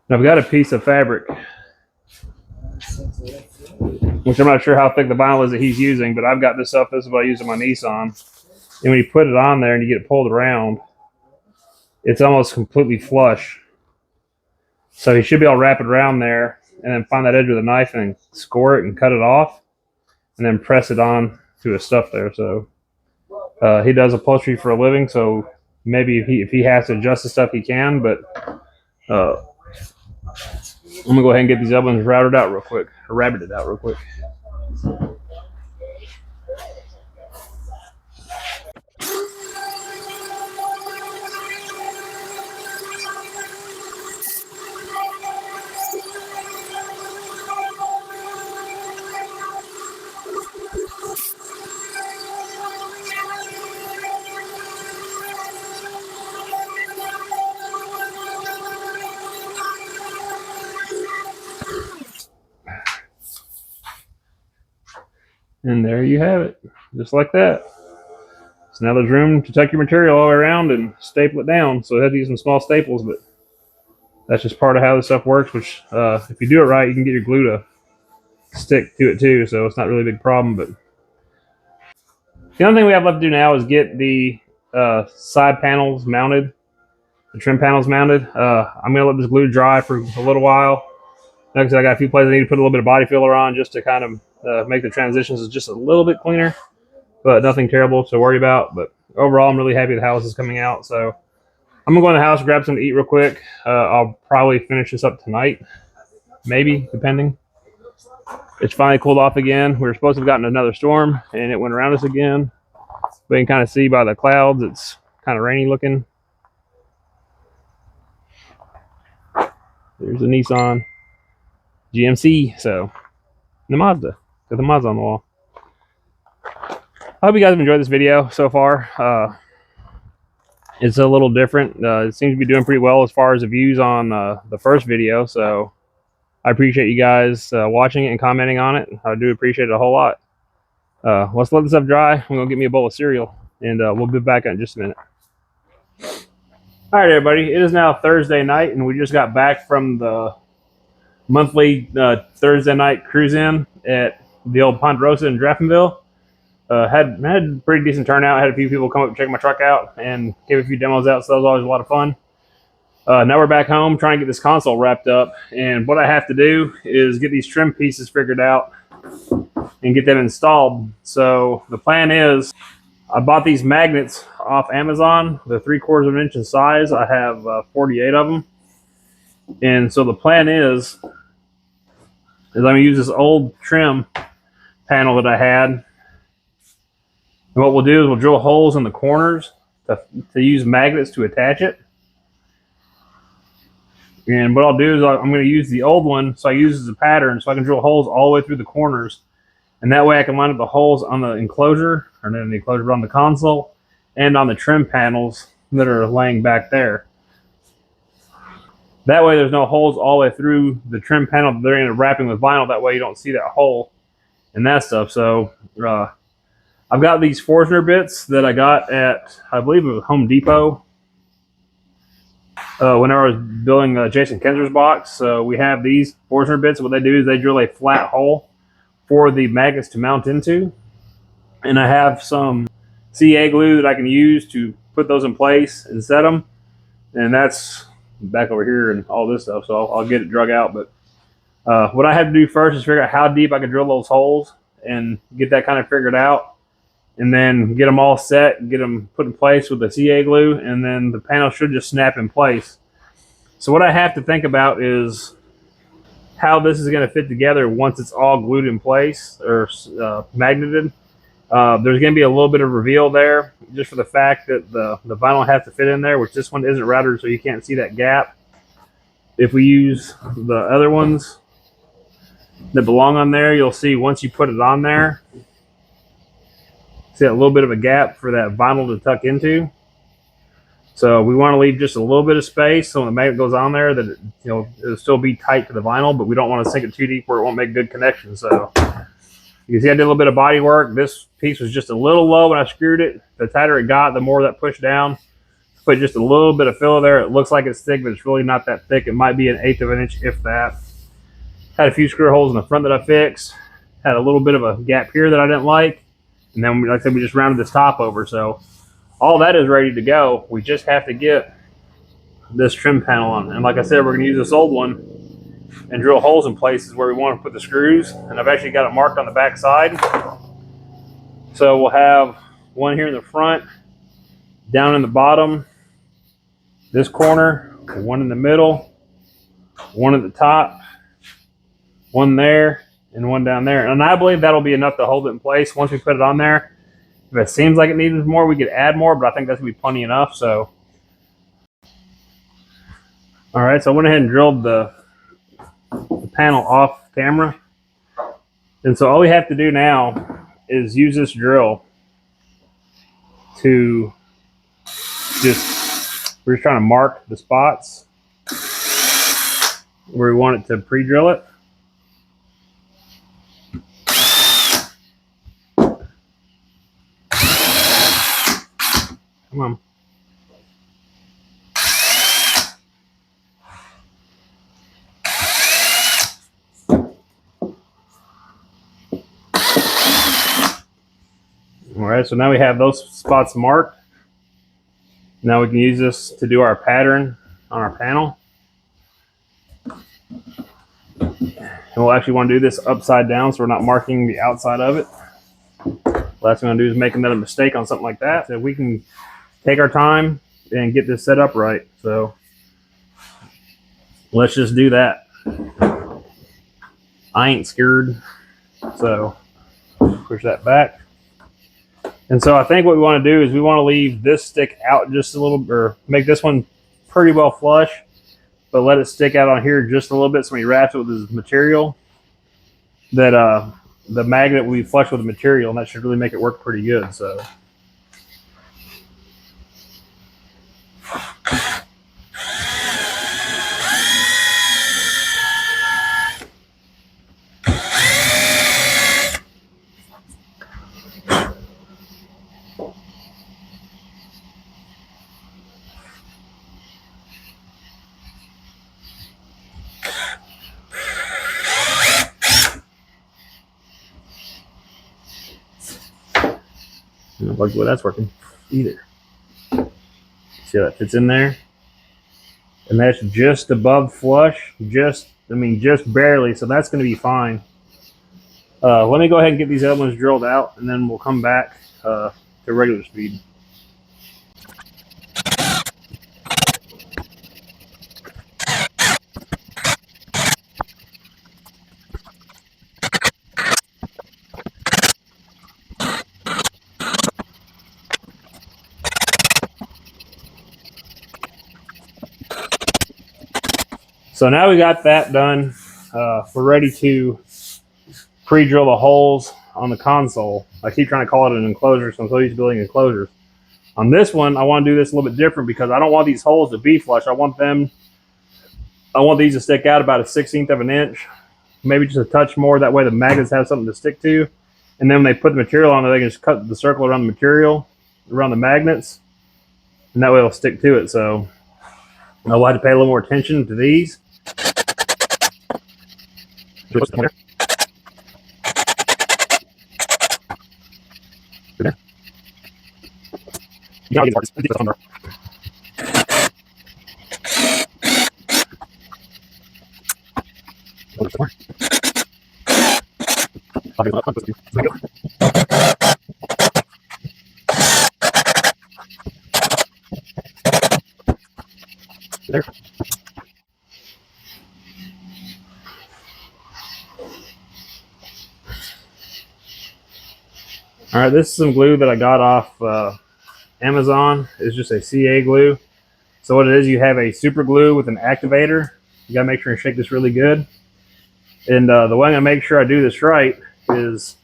Speaker 1: Now I've got a piece of fabric, which I'm not sure how thick the vinyl is that he's using, but I've got this stuff. This is what I use in my Nissan. And when you put it on there and you get it pulled around, it's almost completely flush. So you should be able to wrap it around there and then find that edge with a knife and score it and cut it off and then press it on to his stuff there. So he does upholstery for a living, so maybe if he has to adjust the stuff, he can, but I'm going to go ahead and get these other ones routed out real quick, or rabbited out real quick. And there you have it, just like that. So now there's room to tuck your material all the way around and staple it down. So I have to use some small staples, but that's just part of how this stuff works, which if you do it right, you can get your glue to stick to it too, so it's not really a big problem. But the only thing we have left to do now is get the side panels mounted, the trim panels mounted. I'm going to let this glue dry for a little while. Like I said, I got a few places I need to put a little bit of body filler on just to kind of make the transitions just a little bit cleaner, but nothing terrible to worry about. But overall, I'm really happy the house is coming out. So I'm going to go in the house, grab something to eat real quick. I'll probably finish this up tonight, maybe, depending. It's finally cooled off again. We were supposed to have gotten another storm, and it went around us again. But you can kind of see by the clouds, it's kind of rainy looking. There's a Nissan GMC, so the Mazda. Got the Mazda on the wall. I hope you guys have enjoyed this video so far. It's a little different. It seems to be doing pretty well as far as the views on the first video, so I appreciate you guys watching it and commenting on it. I do appreciate it a whole lot. Let's let this stuff dry. I'm going to get me a bowl of cereal, and we'll be back in just a minute. All right, everybody. It is now Thursday night, and we just got back from the monthly Thursday night cruise in at the old Ponderosa in Draftonville. Had a pretty decent turnout. Had a few people come up and check my truck out and gave a few demos out, so that was always a lot of fun. Now we're back home trying to get this console wrapped up, and what I have to do is get these trim pieces figured out and get them installed. So the plan is, I bought these magnets off Amazon. They're 3/4 of an inch in size. I have 48 of them, and so the plan is I'm going to use this old trim panel that I had, and what we'll do is we'll drill holes in the corners to use magnets to attach it. And what I'll do is I'm going to use the old one, so I use it as a pattern, so I can drill holes all the way through the corners. And that way I can line up the holes on the enclosure, or not the enclosure, but on the console, and on the trim panels that are laying back there. That way there's no holes all the way through the trim panel. They're going to wrapping with vinyl, that way you don't see that hole and that stuff. So I've got these Forstner bits that I got at, I believe it was Home Depot, whenever I was building Jason Kinzer's box. So we have these Forstner bits. What they do is they drill a flat hole for the magnets to mount into. And I have some CA glue that I can use to put those in place and set them. And that's back over here and all this stuff. So I'll get it drug out. But what I have to do first is figure out how deep I can drill those holes and get that kind of figured out. And then get them all set, get them put in place with the CA glue, and then the panel should just snap in place. So what I have to think about is how this is going to fit together once it's all glued in place or magneted. There's going to be a little bit of reveal there, just for the fact that the vinyl has to fit in there, which this one isn't routed, so you can't see that gap. If we use the other ones that belong on there, you'll see once you put it on there, see a little bit of a gap for that vinyl to tuck into. So we want to leave just a little bit of space so when the magnet goes on there that it'll still be tight to the vinyl, but we don't want to sink it too deep where it won't make good connection. So you can see I did a little bit of body work. This piece was just a little low when I screwed it. The tighter it got, the more that pushed down. Put just a little bit of filler there. It looks like it's thick, but it's really not that thick. It might be 1/8 of an inch, if that. Had a few screw holes in the front that I fixed. Had a little bit of a gap here that I didn't like. And then, like I said, we just rounded this top over. So all that is ready to go. We just have to get this trim panel on. And like I said, we're going to use this old one and drill holes in places where we want to put the screws. And I've actually got it marked on the back side. So we'll have one here in the front, down in the bottom, this corner, one in the middle, one at the top, one there, and one down there. And I believe that'll be enough to hold it in place once we put it on there. If it seems like it needs more, we could add more, but I think that's going to be plenty enough. So, all right, so I went ahead and drilled the panel off camera. And so all we have to do now is use this drill to we're just trying to mark the spots where we want it to pre-drill it. Come on. All right, so now we have those spots marked. Now we can use this to do our pattern on our panel. And we'll actually want to do this upside down so we're not marking the outside of it. Last thing I'm going to do is make another mistake on something like that. So we can take our time and get this set up right. So let's just do that. I ain't scared. So push that back. And so I think what we want to do is we want to leave this stick out just a little, or make this one pretty well flush, but let it stick out on here just a little bit so when he wraps it with his material, that the magnet will be flush with the material, and that should really make it work pretty good. So And look, well, that's working either. See how that fits in there? And that's just above flush, just barely, so that's going to be fine. Let me go ahead and get these other ones drilled out, and then we'll come back to regular speed. So now we got that done. We're ready to pre-drill the holes on the console. I keep trying to call it an enclosure, so I'm so used to building enclosures. On this one, I want to do this a little bit different because I don't want these holes to be flush. I want these to stick out about 1/16 of an inch, maybe just a touch more. That way the magnets have something to stick to. And then when they put the material on there, they can just cut the circle around the material, around the magnets, and that way it'll stick to it. So I'll have to pay a little more attention to these. There. All right, this is some glue that I got off Amazon. It's just a CA glue. So what it is, you have a super glue with an activator. You gotta make sure and shake this really good. And the way I'm gonna make sure I do this right is,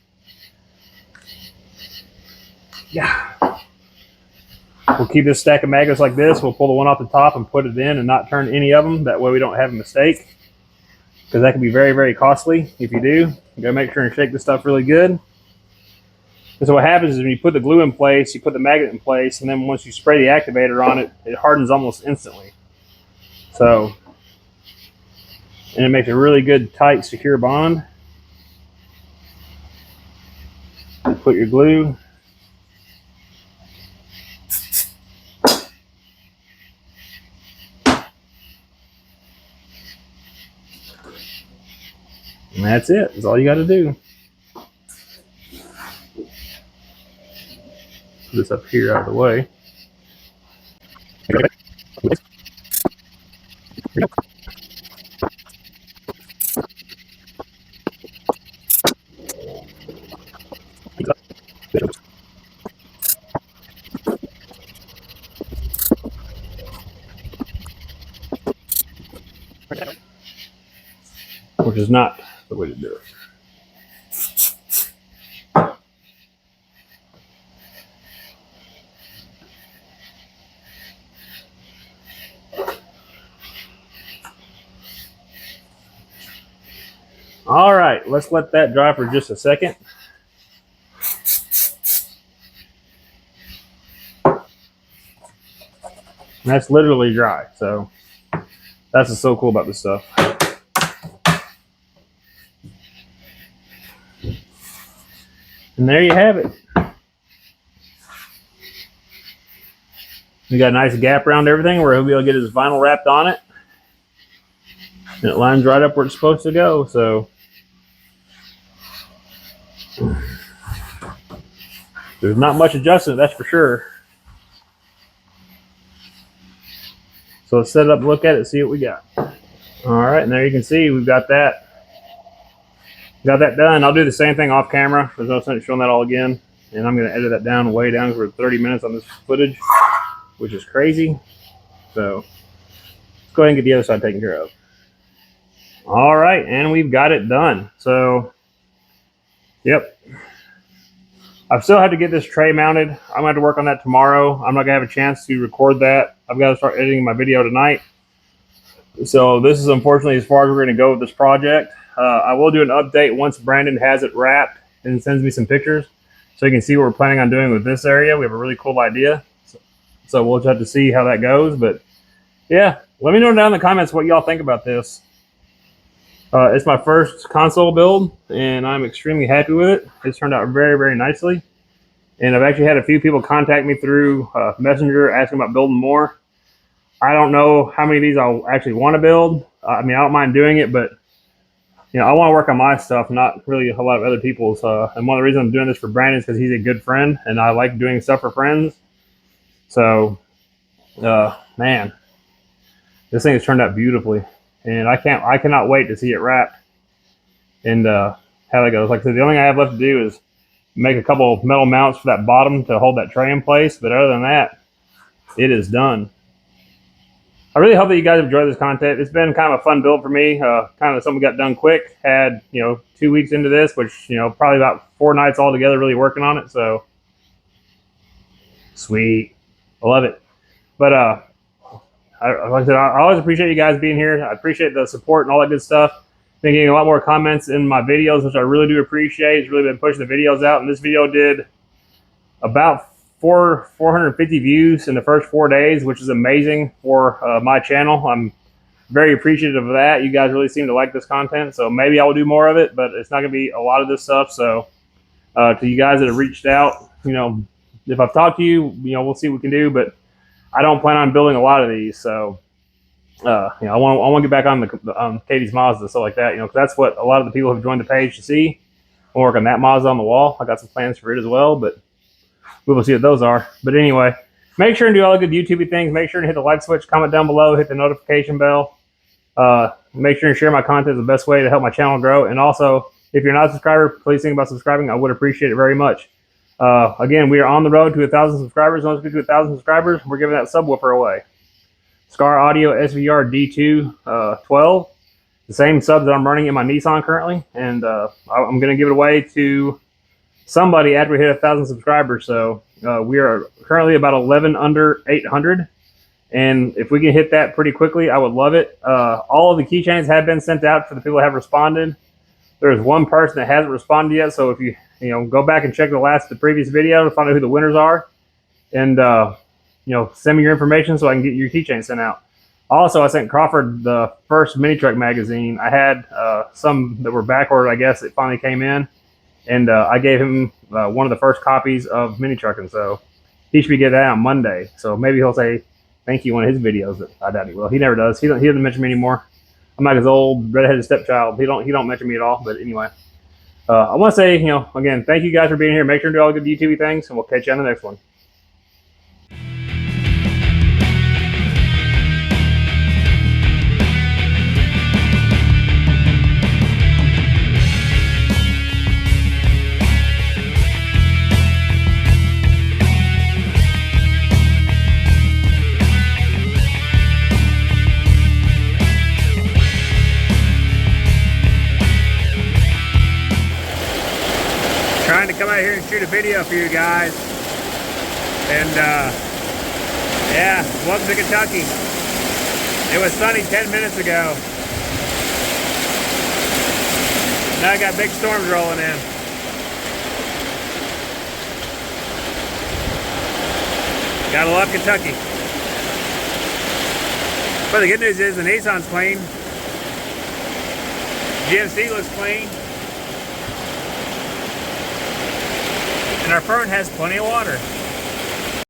Speaker 1: we'll keep this stack of magnets like this. We'll pull the one off the top and put it in and not turn any of them. That way we don't have a mistake, because that can be very, very costly if you do. You gotta make sure and shake this stuff really good. And so what happens is when you put the glue in place, you put the magnet in place, and then once you spray the activator on it, it hardens almost instantly. So, and it makes a really good, tight, secure bond. You put your glue. And that's it. That's all you got to do. Put this up here out of the way. Which is not the way to do it. All right, let's let that dry for just a second. And that's literally dry, so that's what's so cool about this stuff. And there you have it. You got a nice gap around everything where he'll be able to get his vinyl wrapped on it. And it lines right up where it's supposed to go, so there's not much adjustment, that's for sure. So let's set it up, look at it, see what we got. All right, and there you can see we've got that. Got that done. I'll do the same thing off camera. There's no sense showing that all again. And I'm going to edit that down way down for 30 minutes on this footage, which is crazy. So let's go ahead and get the other side taken care of. All right, and we've got it done. So, yep. I've still had to get this tray mounted. I'm going to have to work on that tomorrow. I'm not going to have a chance to record that. I've got to start editing my video tonight. So this is unfortunately as far as we're going to go with this project. I will do an update once Brandon has it wrapped and sends me some pictures, so you can see what we're planning on doing with this area. We have a really cool idea. So we'll just have to see how that goes. But yeah, let me know down in the comments what y'all think about this. It's my first console build, and I'm extremely happy with it. It's turned out very, very nicely. And I've actually had a few people contact me through Messenger asking about building more. I don't know how many of these I'll actually want to build. I mean, I don't mind doing it, but I want to work on my stuff, not really a lot of other people's. And one of the reasons I'm doing this for Brandon is because he's a good friend, and I like doing stuff for friends. So, man, this thing has turned out beautifully, and I cannot wait to see it wrapped and how that goes. Like I said, the only thing I have left to do is make a couple of metal mounts for that bottom to hold that tray in place. But other than that, it is done. I really hope that you guys enjoy this content. It's been kind of a fun build for me. Kind of something got done quick. Had 2 weeks into this, which probably about 4 nights altogether really working on it. So sweet, I love it. But like I said, I always appreciate you guys being here. I appreciate the support and all that good stuff. Been getting a lot more comments in my videos, which I really do appreciate. It's really been pushing the videos out, and this video did about 450 views in the first 4 days, which is amazing for my channel. I'm very appreciative of that. You guys really seem to like this content, so maybe I will do more of it, but it's not going to be a lot of this stuff. So to you guys that have reached out, if I've talked to you, we'll see what we can do, but I don't plan on building a lot of these. So I want to get back on the Katie's Mazda and stuff like that, because that's what a lot of the people have joined the page to see. I'll work on that Mazda on the wall. I got some plans for it as well, but we will see what those are. But anyway, make sure and do all the good YouTube things. Make sure to hit the like switch, comment down below, hit the notification bell. Make sure and share my content. Is the best way to help my channel grow. And also, if you're not a subscriber, please think about subscribing. I would appreciate it very much. Again, we are on the road to 1,000 subscribers. Once we get to 1,000 subscribers, we're giving that subwoofer away. Scar Audio SVR D2 12. The same sub that I'm running in my Nissan currently. And I'm going to give it away to somebody after we hit 1,000 subscribers. So we are currently about 11 under 800, and if we can hit that pretty quickly, I would love it. All of the keychains have been sent out for the people that have responded. There's one person that hasn't responded yet, so if you go back and check the previous video to find out who the winners are, and send me your information so I can get your keychain sent out. Also, I sent Crawford the first Mini Truck magazine. I had some that were backordered, I guess. It finally came in. And I gave him one of the first copies of Mini Trucking, so he should be getting that on Monday. So maybe he'll say thank you in one of his videos. But I doubt he will. He never does. He doesn't mention me anymore. I'm like his old redheaded stepchild. He don't mention me at all. But anyway, I want to say again, thank you guys for being here. Make sure to do all the good YouTube things, and we'll catch you on the next one. Trying to come out here and shoot a video for you guys, and yeah, welcome to Kentucky. It was sunny 10 minutes ago. Now I got big storms rolling in. Gotta love Kentucky. But the good news is the Nissan's clean. GMC looks clean. And our Fern has plenty of water.